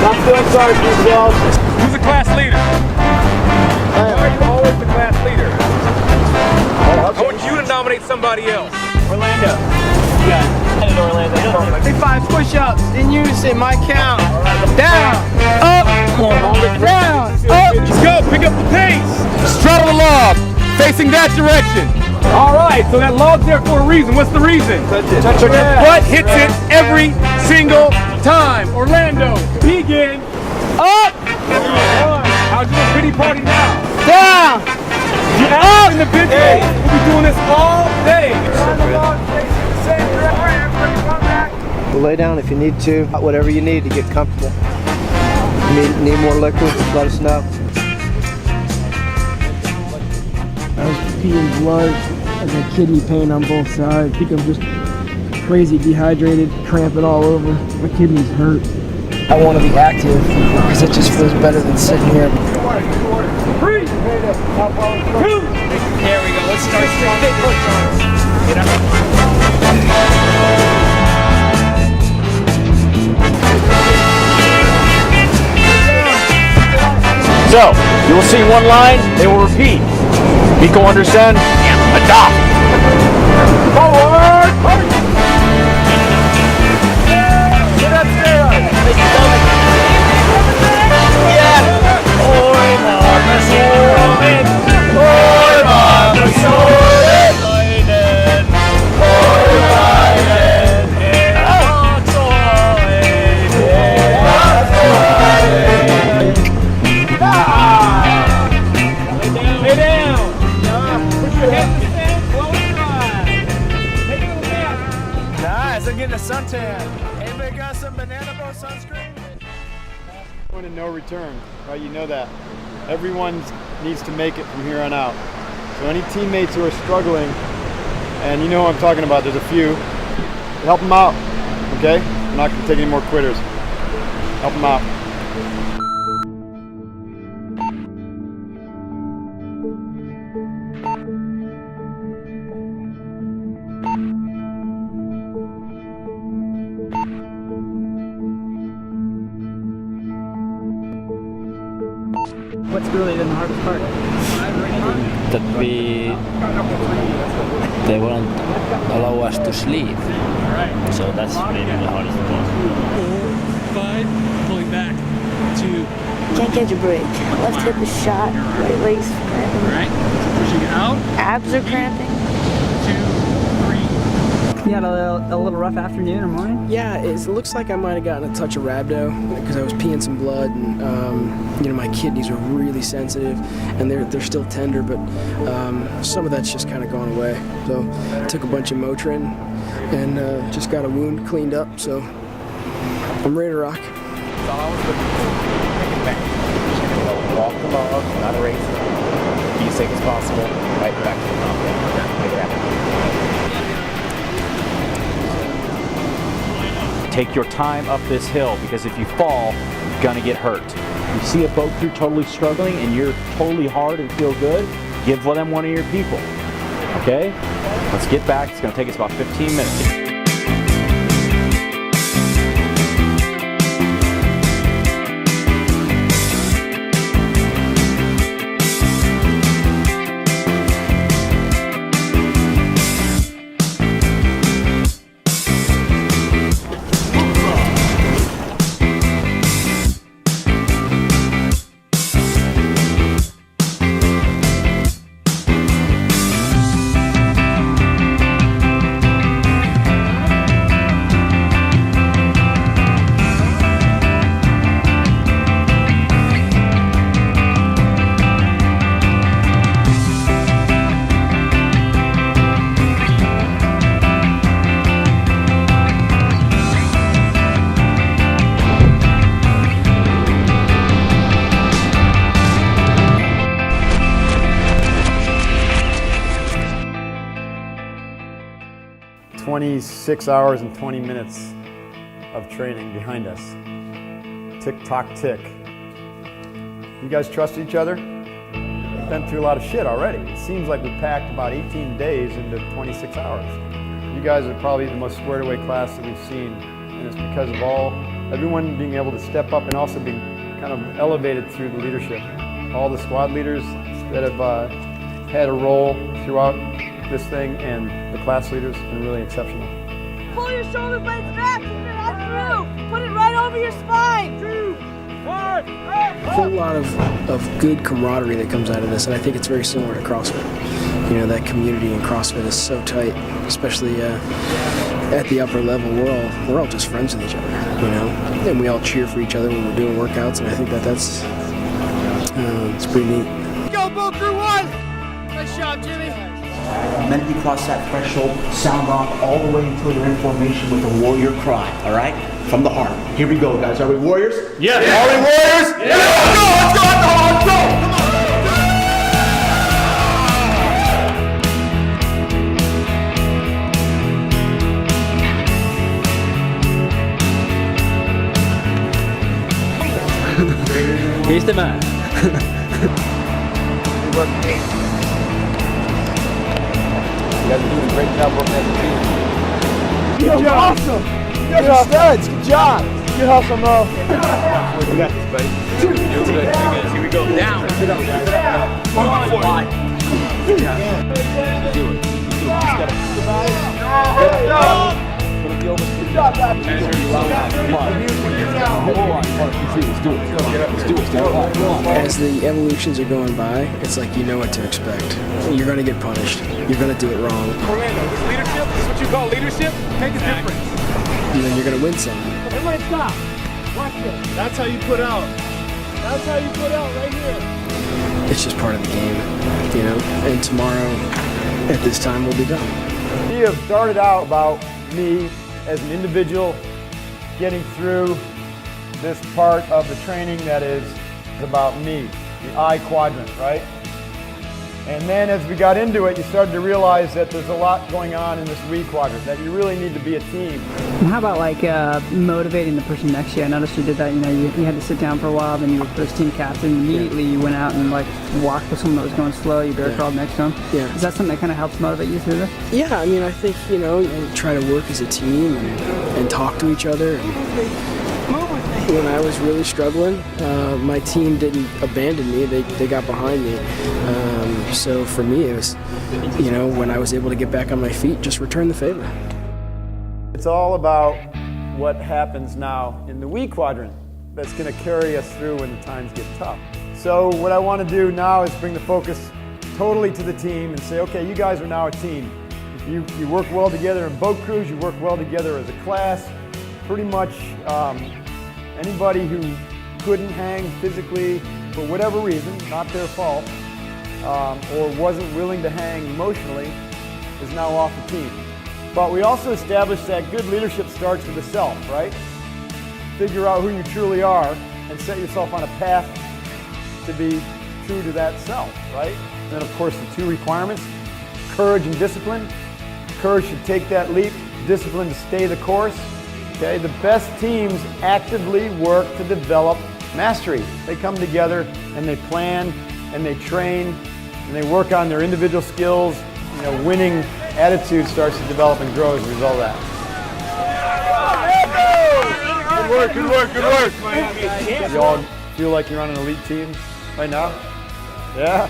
Not feeling sorry for yourselves. Who's the class leader? Why are you always the class leader? I want you to nominate somebody else. Orlando. Yeah, headed to Orlando. Big 5 push-ups in unison, my count. Down, up, down, up. Let's go, pick up the pace. Straddle the log, facing that direction. All right, so that log's there for a reason. What's the reason? Touch it. Your butt hits it every single time. Orlando, begin. Up. How's your pity party now? Down. Up in the big day. We'll be doing this all day. We'll lay down if you need to. Whatever you need to get comfortable. Need more liquid, let us know. I was peeing blood. I got kidney pain on both sides. I think I'm just crazy dehydrated, cramping all over. My kidneys hurt. I want to be active because it just feels better than sitting here. 3, 2. There we go. Let's start strong. Get up. So, you will see one line, they will repeat. Miko understand? Adopt. Forward! Get upstairs! Yeah! Oi, Mama, Soren! Oi, Mama, Soren! Leiden! Oi, Leiden! Lay down! Push your head in the sand, blow and dry. Take a little nap. Nice, I'm getting a suntan. Anybody got some banana boat sunscreen? Point of no return, right? You know that. Everyone needs to make it from here on out. So any teammates who are struggling, and you know what I'm talking about, there's a few, help them out, okay? I'm not gonna take any more quitters. Help them out. What's really the hardest part? That they won't allow us to sleep. So that's maybe the hardest part. 5, pulling back. 2. Can't catch a break. Left hip is shot, right leg's cramping. Alright, pushing out. Abs are cramping. 2, 3. You had a little rough afternoon or morning? Yeah, it looks like I might have gotten a touch of rhabdo because I was peeing some blood, and you know, my kidneys are really sensitive and they're still tender, but some of that's just kind of gone away. So I took a bunch of Motrin and just got a wound cleaned up, so I'm ready to rock. Walk the log, not a race. Be as safe as possible. Right back to the top. Make it happen. Take your time up this hill, because if you fall, you're gonna get hurt. You see a boat crew totally struggling and you're totally hard and feel good, give them one of your people, okay? Let's get back. It's gonna take us about 15 minutes. 26 hours and 20 minutes of training behind us. Tick tock tick. You guys trust each other? We've been through a lot of shit already. It seems like we packed about 18 days into 26 hours. You guys are probably the most squared away class that we've seen, and it's because of everyone being able to step up and also being kind of elevated through the leadership. All the squad leaders that have had a role throughout this thing, and the class leaders have been really exceptional. Pull your shoulder blades back, keep your head through. Put it right over your spine. 2, 1, A whole lot of good camaraderie that comes out of this, and I think it's very similar to CrossFit. You know, that community in CrossFit is so tight, especially at the upper level. We're all just friends with each other, you know, and we all cheer for each other when we're doing workouts, and I think that's it's pretty neat. Go, Bull Crew 1! Nice job, Jimmy. The minute you cross that threshold, sound off all the way until you're in formation with a warrior cry, all right? From the heart. Here we go, guys. Are we warriors? Yes. Are we warriors? Yeah. Let's go, let's go, let's go! Here's the man. You guys are doing a great job working as a team. Good job. Awesome. You guys are studs. Good job. Good hustle, Mo. We got this, buddy. You're good. You're good. Here we go. Down. Sit up. Come on. Do it. Do it. He's got to. Good job, back. Come on. As the evolutions are going by, it's like you know what to expect. You're going to get punished. You're going to do it wrong. Orlando, this leadership, this is what you call leadership. Make a difference. And then you're going to win some. Everybody stop. Watch this. That's how you put out. That's how you put out right here. It's just part of the game, you know. And tomorrow, at this time, we'll be done. We have started out about me as an individual getting through this part of the training that is about me, the I quadrant, right? And then as we got into it, you started to realize that there's a lot going on in this we quadrant, that you really need to be a team. How about like motivating the person next to you? I noticed you did that, you know, you had to sit down for a while, then you were first team captain, immediately you went out and like walked with someone that was going slow, you bear crawled next to them. Yeah. Is that something that kind of helps motivate you through this? Yeah, I mean, I think, you know, you try to work as a team and talk to each other. When I was really struggling, my team didn't abandon me, they got behind me. So for me, it was, you know, when I was able to get back on my feet, just return the favor. It's all about what happens now in the we quadrant that's going to carry us through when the times get tough. So what I want to do now is bring the focus totally to the team and say, okay, you guys are now a team. You work well together in boat crews, you work well together as a class. Pretty much anybody who couldn't hang physically for whatever reason, not their fault, or wasn't willing to hang emotionally, is now off the team. But we also established that good leadership starts with the self, right? Figure out who you truly are and set yourself on a path to be true to that self, right? And then of course the two requirements, courage and discipline. Courage to take that leap, discipline to stay the course. Okay, the best teams actively work to develop mastery. They come together and they plan and they train and they work on their individual skills. You know, winning attitude starts to develop and grow as a result of that. Good work, good work, good work. You all feel like you're on an elite team right now? Yeah?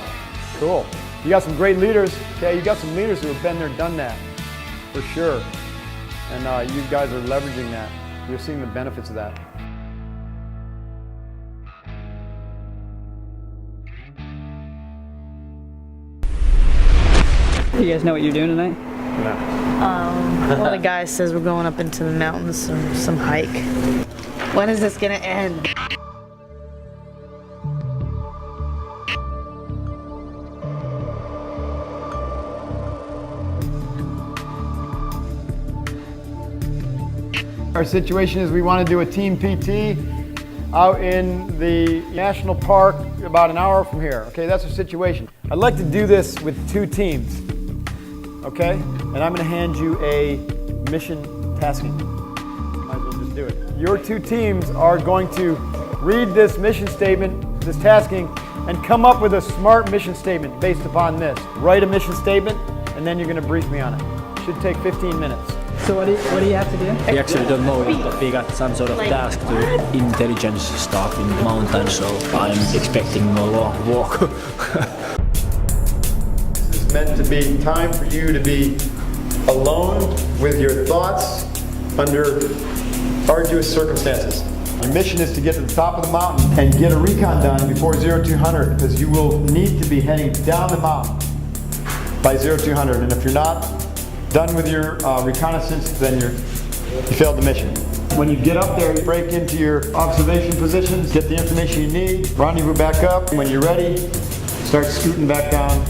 Cool. You got some great leaders, okay? You got some leaders who have been there, done that, for sure. And you guys are leveraging that. You're seeing the benefits of that. You guys know what you're doing tonight? No. One of the guys says we're going up into the mountains, some hike. When is this gonna end? Our situation is we want to do a team PT out in the national park about an hour from here. Okay, that's our situation. I'd like to do this with two teams. Okay, and I'm going to hand you a mission tasking. Might as well just do it. Your two teams are going to read this mission statement, this tasking, and come up with a smart mission statement based upon this. Write a mission statement, and then you're going to brief me on it. Should take 15 minutes. So what do you have to do? We actually don't know yet, but we got some sort of task to intelligence stuff in the mountain, so I'm expecting a long walk. This is meant to be time for you to be alone with your thoughts under arduous circumstances. Your mission is to get to the top of the mountain and get a recon done before 0200, because you will need to be heading down the mountain by 0200, and if you're not done with your reconnaissance, then you failed the mission. When you get up there, you break into your observation positions, get the information you need, rendezvous back up. When you're ready, start scooting back down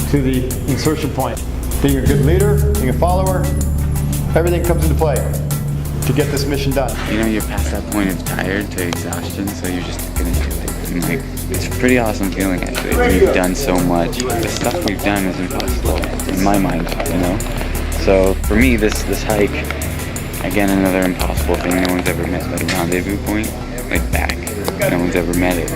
to the insertion point. Being a good leader, being a follower, everything comes into play to get this mission done. You know, you're past that point of tired to exhaustion, so you're just gonna do it. And like, it's a pretty awesome feeling actually. We've done so much, but the stuff we've done is impossible in my mind, you know? So for me, this hike, again, another impossible thing. No one's ever met that rendezvous point, like back. No one's ever met it.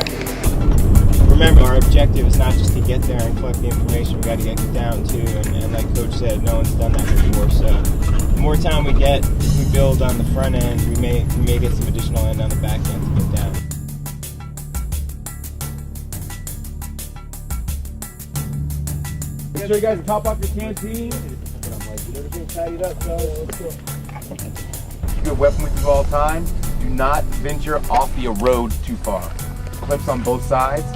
Remember, our objective is not just to get there and collect the information, we got to get down too, and like Coach said, no one's done that before, so the more time we get, if we build on the front end, we may get some additional end on the back end to get down. Make sure you guys top off your canteen. Everything tidied up, fellas. Let's go. Keep a weapon with you all the time. Do not venture off the road too far. Cliffs on both sides.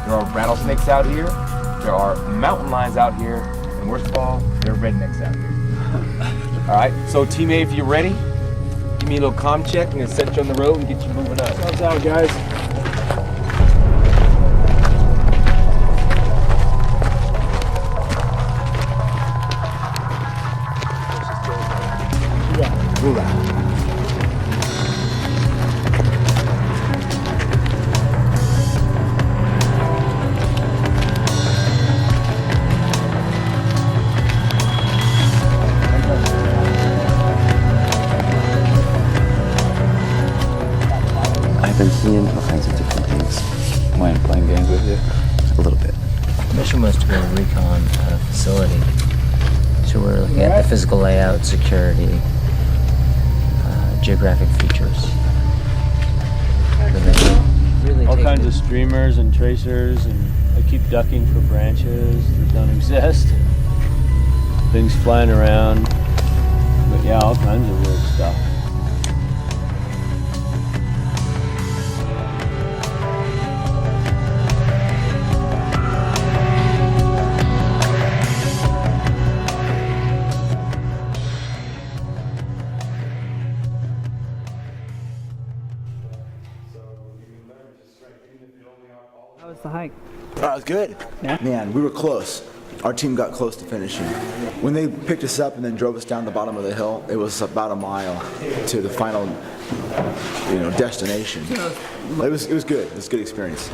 There are rattlesnakes out here. There are mountain lions out here. And worst of all, there are rednecks out here. All right, so team A, if you're ready, give me a little comm check. I'm gonna set you on the road and get you moving up. Sounds out, guys. I've been seeing all kinds of different things when playing games with you. A little bit. The mission was to go recon a facility. So we're looking at the physical layout, security, geographic features. Really all kinds of streamers and tracers, and I keep ducking for branches that don't exist. Things flying around. But yeah, all kinds of weird stuff. How was the hike? That was good. Yeah? Man, we were close. Our team got close to finishing. When they picked us up and then drove us down the bottom of the hill, it was about a mile to the final, destination. It was good. It was a good experience.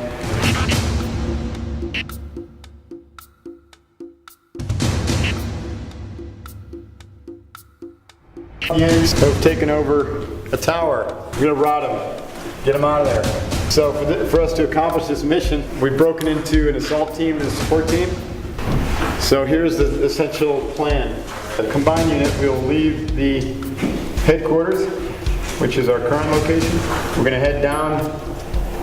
Have taken over a tower. We're gonna rot them, get them out of there. So for us to accomplish this mission, we've broken into an assault team and a support team. So here's the essential plan. The combined unit will leave the headquarters, which is our current location. We're gonna head down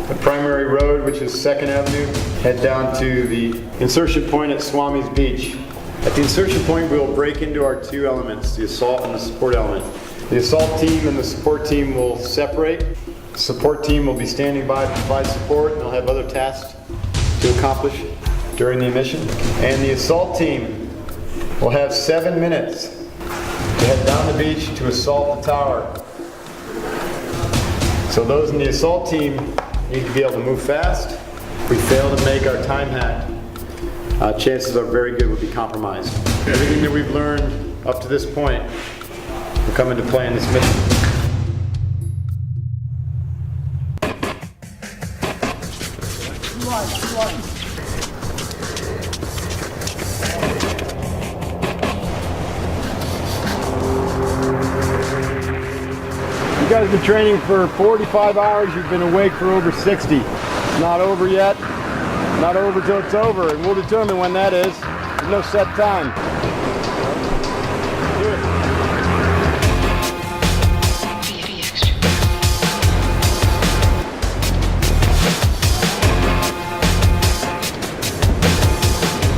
the primary road, which is 2nd Avenue, head down to the insertion point at Swami's Beach. At the insertion point, we'll break into our two elements, the assault and the support element. The assault team and the support team will separate. The support team will be standing by to provide support, and they'll have other tasks to accomplish during the mission. And the assault team will have 7 minutes to head down the beach to assault the tower. So those in the assault team need to be able to move fast. If we fail to make our time hack, chances are very good we'll be compromised. Everything that we've learned up to this point will come into play in this mission. guys have been training for 45 hours. You've been awake for over 60. It's not over yet. Not over till it's over, and we'll determine when that is. There's no set time. Do it.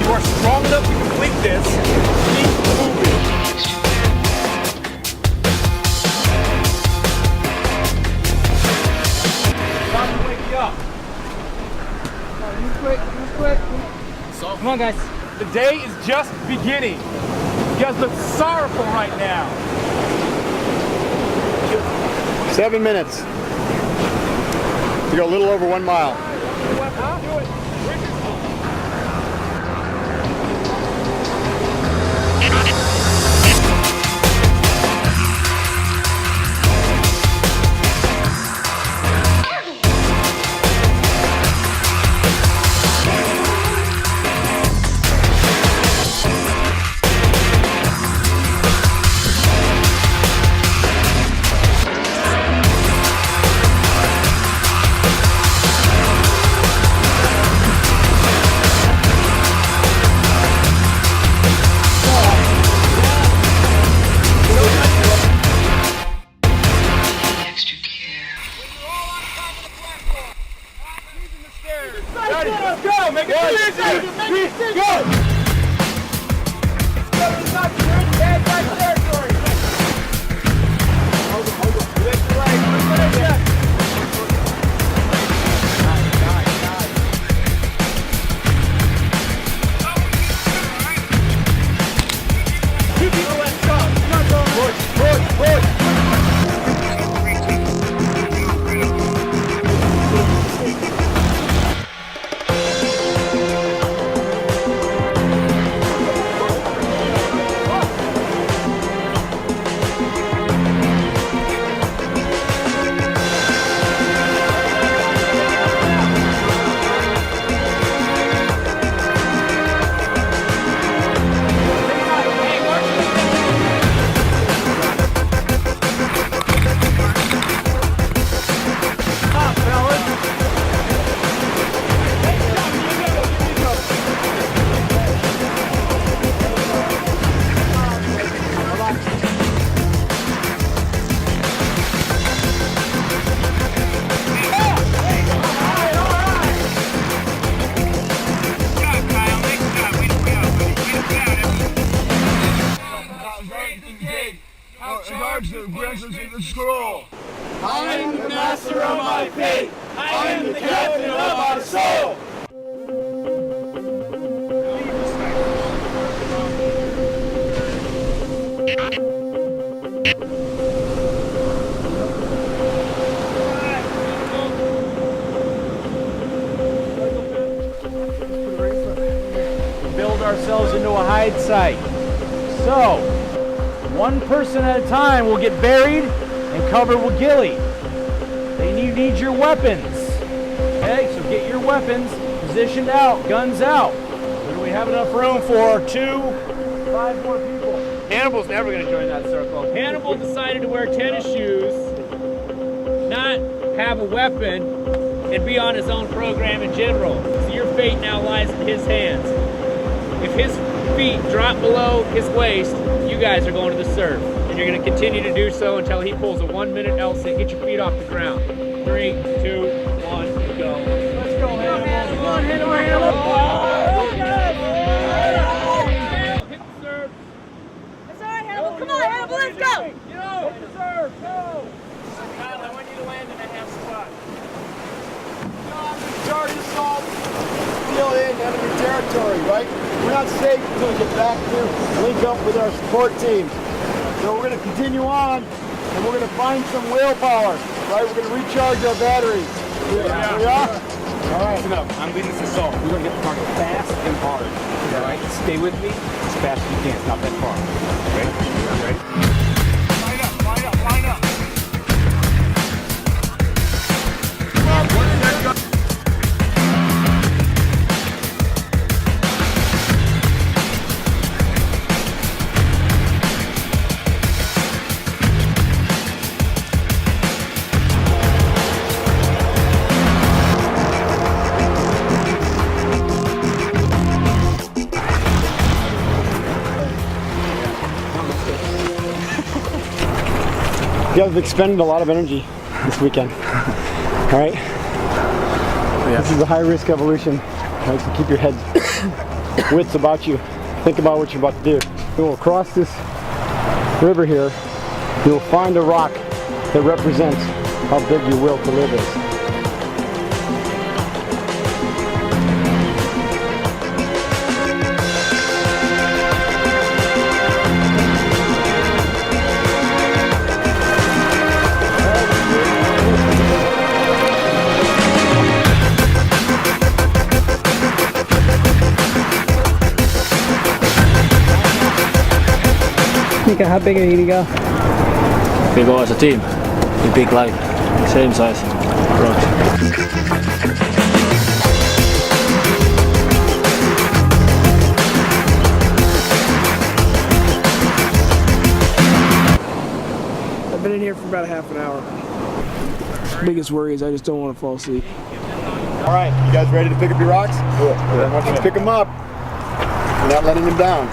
You are strong enough to complete this. Keep moving. Time to wake you up. Come on, guys. The day is just beginning. You guys look sorrowful right now. 7 minutes. You go a little over 1 mile. Go! Make it easy! Go! It's not good, bad guy territory! Hold on. Lift your leg. Lift your leg. Two people at the top. Not going. Push. I am the master of my fate. I am the captain of my soul. Build ourselves into a hide site. So, one person at a time will get buried and covered with ghillie. Then you need your weapons. Okay, so get your weapons positioned out, guns out. What do we have enough room for? 5 more people. Hannibal's never going to join that circle. Hannibal decided to wear tennis shoes, not have a weapon, and be on his own program in general. So your fate now lies in his hands. If his feet drop below his waist, you guys are going to the surf. And you're going to continue to do so until he pulls a 1-minute L sit. Get your feet off the ground. 3, 2, 1, go. Let's go, Hannibal. Come on, Hannibal. Hit the surf. That's all right, Hannibal. Come on, Hannibal, let's go. Hit the surf. Go. Kyle, I want you to land in a half spot. Charge assault, steal in enemy territory, right? We're not safe until we get back to link up with our support teams. So we're going to continue on, and we're going to find some willpower, right? We're going to recharge our batteries. Yeah. We are? All right. Listen up. I'm leading this assault. We're going to get the target fast and hard. All right? Stay with me as fast as you can. It's not that far. Ready? Ready? Line up. You guys have expended a lot of energy this weekend. All right? Yeah. This is a high-risk evolution. Right? So keep your head wits about you. Think about what you're about to do. You will cross this river here. You will find a rock that represents how big your will to live is. Mika, how big are you gonna go? We go as a team. We pick like same size rocks. I've been in here for about a half an hour. Biggest worry is I just don't want to fall asleep. All right, you guys ready to pick up your rocks? Cool. Let's pick them up. We're not letting them down.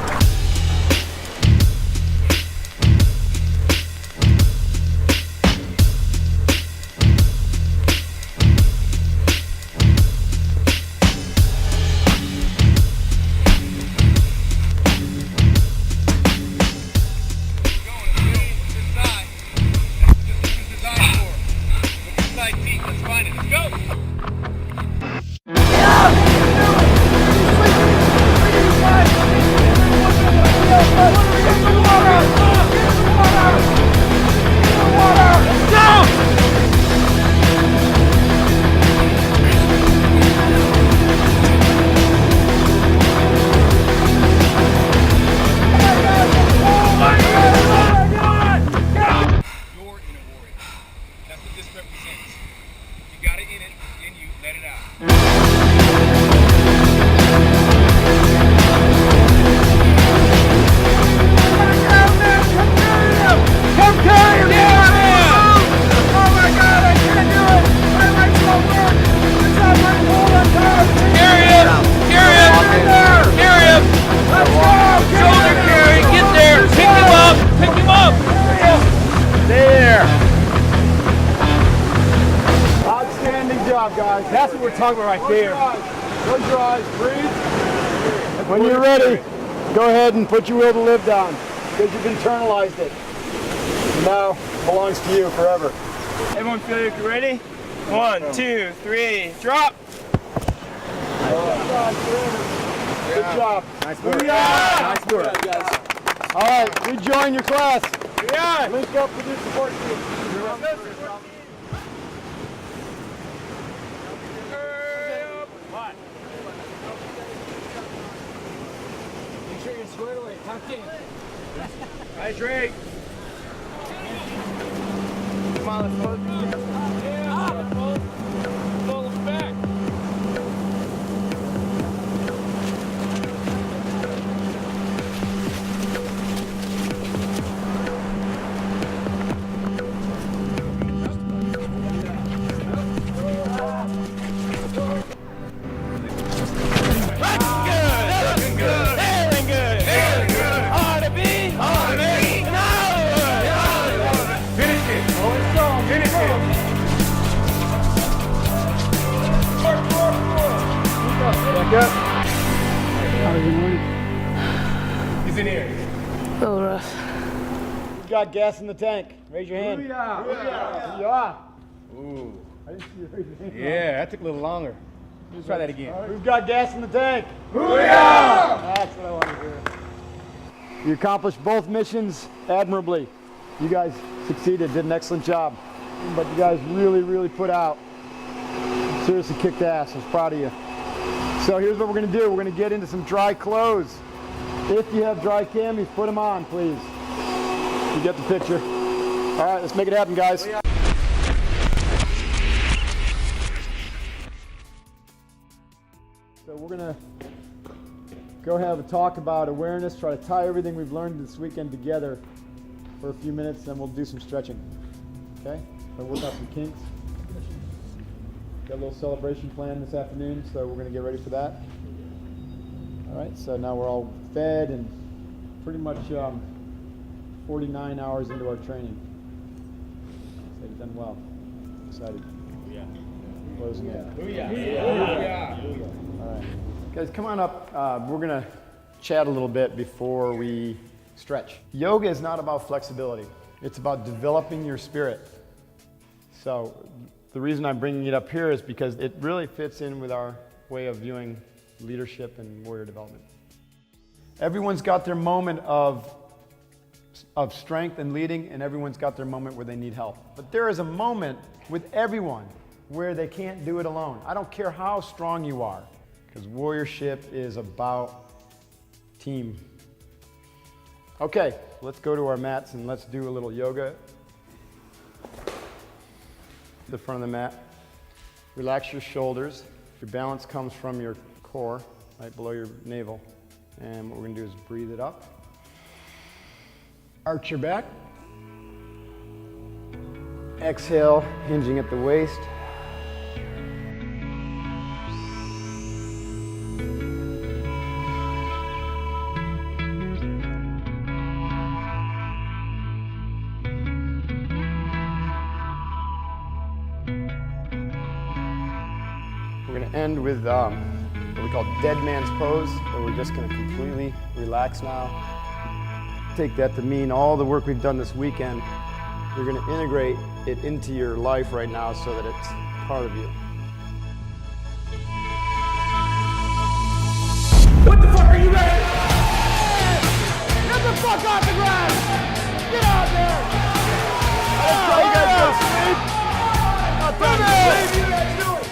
Guys. That's what we're talking about right there. Close your eyes, breathe. When you're ready, go ahead and put your will to live down because you've internalized it. Now it belongs to you forever. Everyone feel like you're ready? 1, 2, 3, drop. Good job. Nice work. Nice work. All right, rejoin your class. Yeah. Link up with your support team. Squared away, tucked in. Right, Drake. Come on, let's pull it. Yeah, pull them back. How was your morning? He's in here. A little rough. Who's got gas in the tank? Raise your hand. Yeah. Ooh. I didn't see you raise your hand. Yeah, that took a little longer. Let's try that again. Who's got gas in the tank? Booyah! That's what I want to hear. You accomplished both missions admirably. You guys succeeded, did an excellent job. But you guys really put out. Seriously kicked ass. I was proud of you. So here's what we're going to do. We're going to get into some dry clothes. If you have dry camis, put them on, please. You get the picture. All right, let's make it happen, guys. So we're going to go have a talk about awareness, try to tie everything we've learned this weekend together for a few minutes, then we'll do some stretching. Okay? So work out some kinks. Got a little celebration planned this afternoon, so we're going to get ready for that. All right, so now we're all fed and pretty much 49 hours into our training. They've done well. Excited. Yeah. Closing in. Booyah. All right. Guys, come on up. We're going to chat a little bit before we stretch. Yoga is not about flexibility. It's about developing your spirit. So the reason I'm bringing it up here is because it really fits in with our way of viewing leadership and warrior development. Everyone's got their moment of strength and leading, and everyone's got their moment where they need help. But there is a moment with everyone where they can't do it alone. I don't care how strong you are, because warriorship is about team. Okay, let's go to our mats and let's do a little yoga. The front of the mat. Relax your shoulders. Your balance comes from your core, right below your navel. And what we're going to do is breathe it up. Arch your back. Exhale, hinging at the waist. We're going to end with what we call dead man's pose, where we're just going to completely relax now. Take that to mean all the work we've done this weekend, you're going to integrate it into your life right now so that it's part of you. What the fuck are you ready? Get the fuck off the ground! Get out there! Let's go, you guys go sleep! Not time to sleep, you guys do it!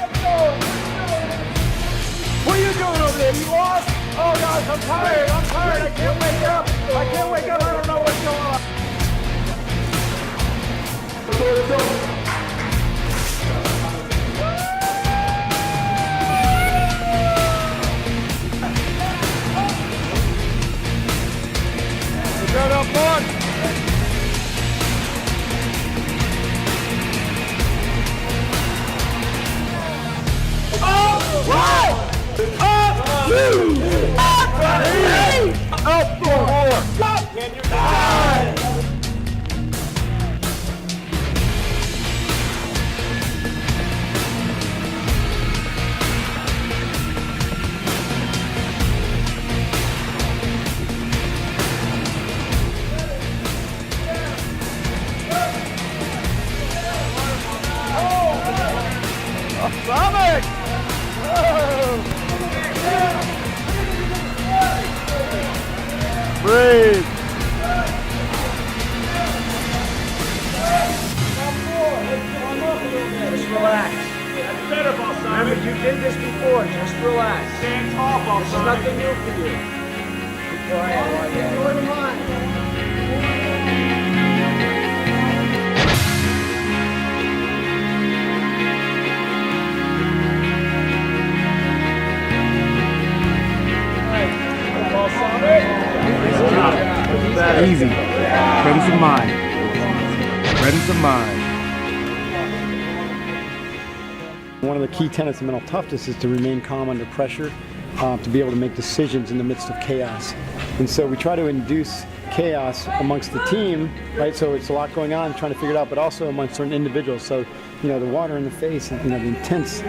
What are you doing over there? You lost? Oh gosh, I'm tired, I can't wake up! I don't know what's going on! Let's go. Get up, on! Up! Wow! Up! Two! Up! Three! Up! Four! Up! Can you die? Stomach! Breathe. Just relax. That's better, boss. Remember, you did this before. Just relax. Stand tall, boss. There's nothing new for you. Go ahead. Enjoy the mind. Easy. Presence of mind. Presence of mind. One of the key tenets of mental toughness is to remain calm under pressure, to be able to make decisions in the midst of chaos. And so we try to induce chaos amongst the team, right? So it's a lot going on, trying to figure it out, but also amongst certain individuals. So, the water in the face, and, the intense,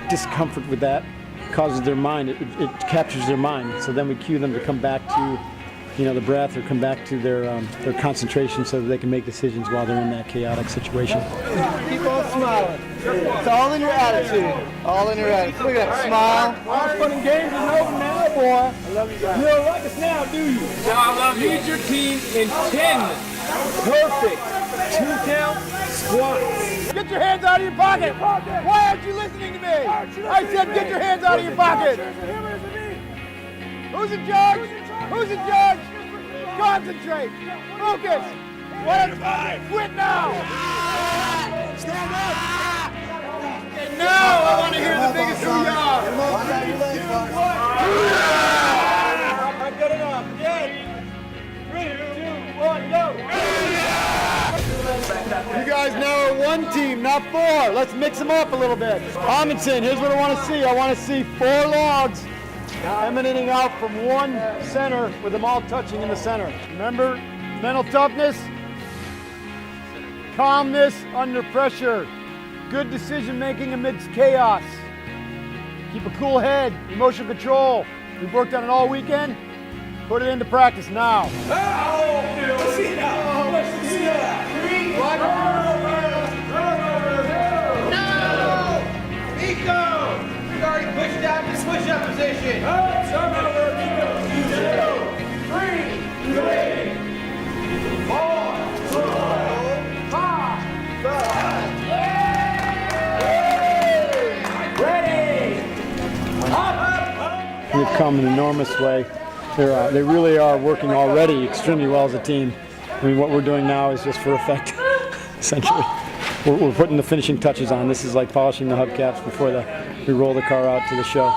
discomfort with that causes their mind, it captures their mind. So then we cue them to come back to, the breath, or come back to their concentration so that they can make decisions while they're in that chaotic situation. Keep on smiling. It's all in your attitude. All in your attitude. Look at that smile. All fun and games is over now, boy. I love you guys. You don't like us now, do you? No, I love you. Lead your team in 10 perfect 2-count squats. Get your hands out of your pocket. Why aren't you listening to me? I said get your hands out of your pocket. Who's in charge? Who's in charge? Concentrate. Focus. Quit now. Stand up. And now I want to hear the biggest hoo-yah. Not good enough. Again. 3, 2, 1, go. You guys now are one team, not four. Let's mix them up a little bit. Amundsen, here's what I want to see. I want to see 4 logs emanating out from one center with them all touching in the center. Remember, mental toughness. calmness under pressure, good decision making amidst chaos. Keep a cool head, emotional control. We've worked on it all weekend. Put it into practice now. Let's see now. Let's see that. No! Nico! You already pushed down to switch up position. We've come an enormous way. They really are working already extremely well as a team. I mean, what we're doing now is just for effect, essentially. We're putting the finishing touches on. This is like polishing the hubcaps before we roll the car out to the show.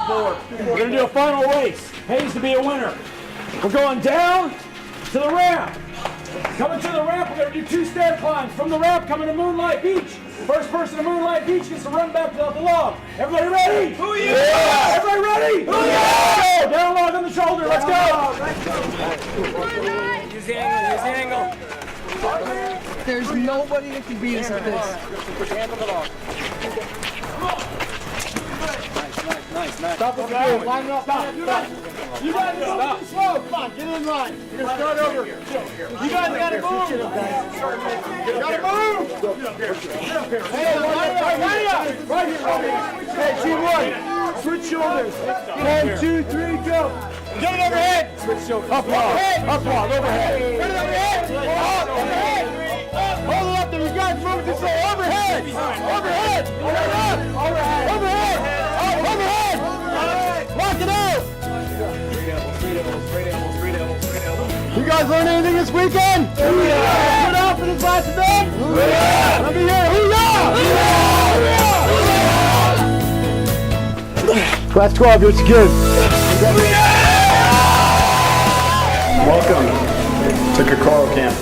We're going to do a final race. Pays to be a winner. We're going down to the ramp. Coming to the ramp, we're going to do 2 stair climbs. From the ramp, coming to Moonlight Beach. First person to Moonlight Beach gets to run back to the log. Everybody ready? Who yeah! Everybody ready? Who yeah! Go! Down log on the shoulder. Let's go! Use the angle. There's nobody that can beat us at this. Put your hand on the log. Nice. Stop what you're doing. Line it up. Stop. You guys go too slow. Come on, get in line. You're going to start over. You guys got to move. You got to move. Hey, right here. Hey, team 1. Switch shoulders. 1, 2, 3, go. Get it overhead. Switch shoulders. Up log, overhead. Get it overhead. Overhead. Hold it up there. You guys move this way. Overhead. Overhead. Overhead. Lock it out! You guys learn anything this weekend? Hooyah! Good out for this last event? Hooyah! Let me hear hooyah! Class 12, you're secured. Welcome to Kokoro Camp.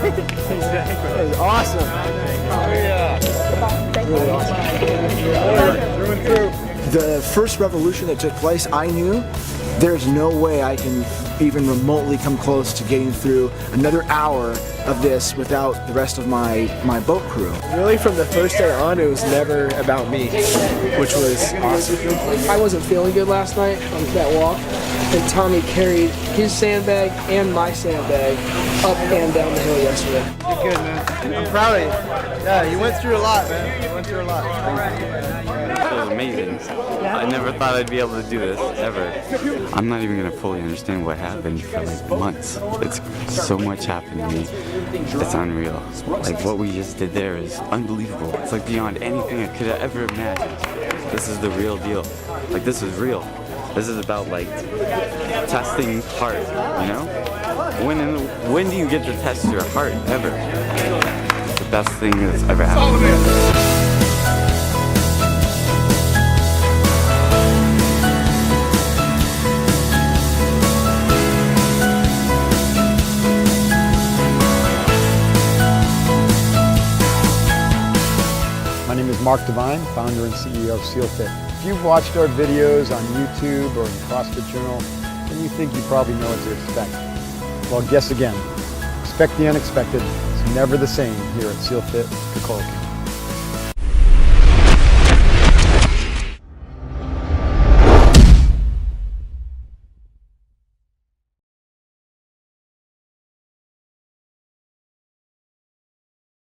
That was awesome. Really awesome. Through and through. The first revolution that took place, I knew there's no way I can even remotely come close to getting through another hour of this without the rest of my boat crew. Really, from the first day on, it was never about me, which was awesome. I wasn't feeling good last night on that walk, and Tommy carried his sandbag and my sandbag up and down the hill yesterday. You're good, man. I'm proud of you. Yeah, you went through a lot, man. You went through a lot. It was amazing. I never thought I'd be able to do this, ever. I'm not even going to fully understand what happened for like months. It's so much happened to me. It's unreal. Like what we just did there is unbelievable. It's like beyond anything I could have ever imagined. This is the real deal. Like this is real. This is about like testing heart, you know? When do you get to test your heart ever? It's the best thing that's ever happened to me. My name is Mark Devine, founder and CEO of Sealfit. If you've watched our videos on YouTube or in CrossFit Journal, then you think you probably know what to expect. Well, guess again. Expect the unexpected. It's never the same here at Sealfit Kokoro Camp.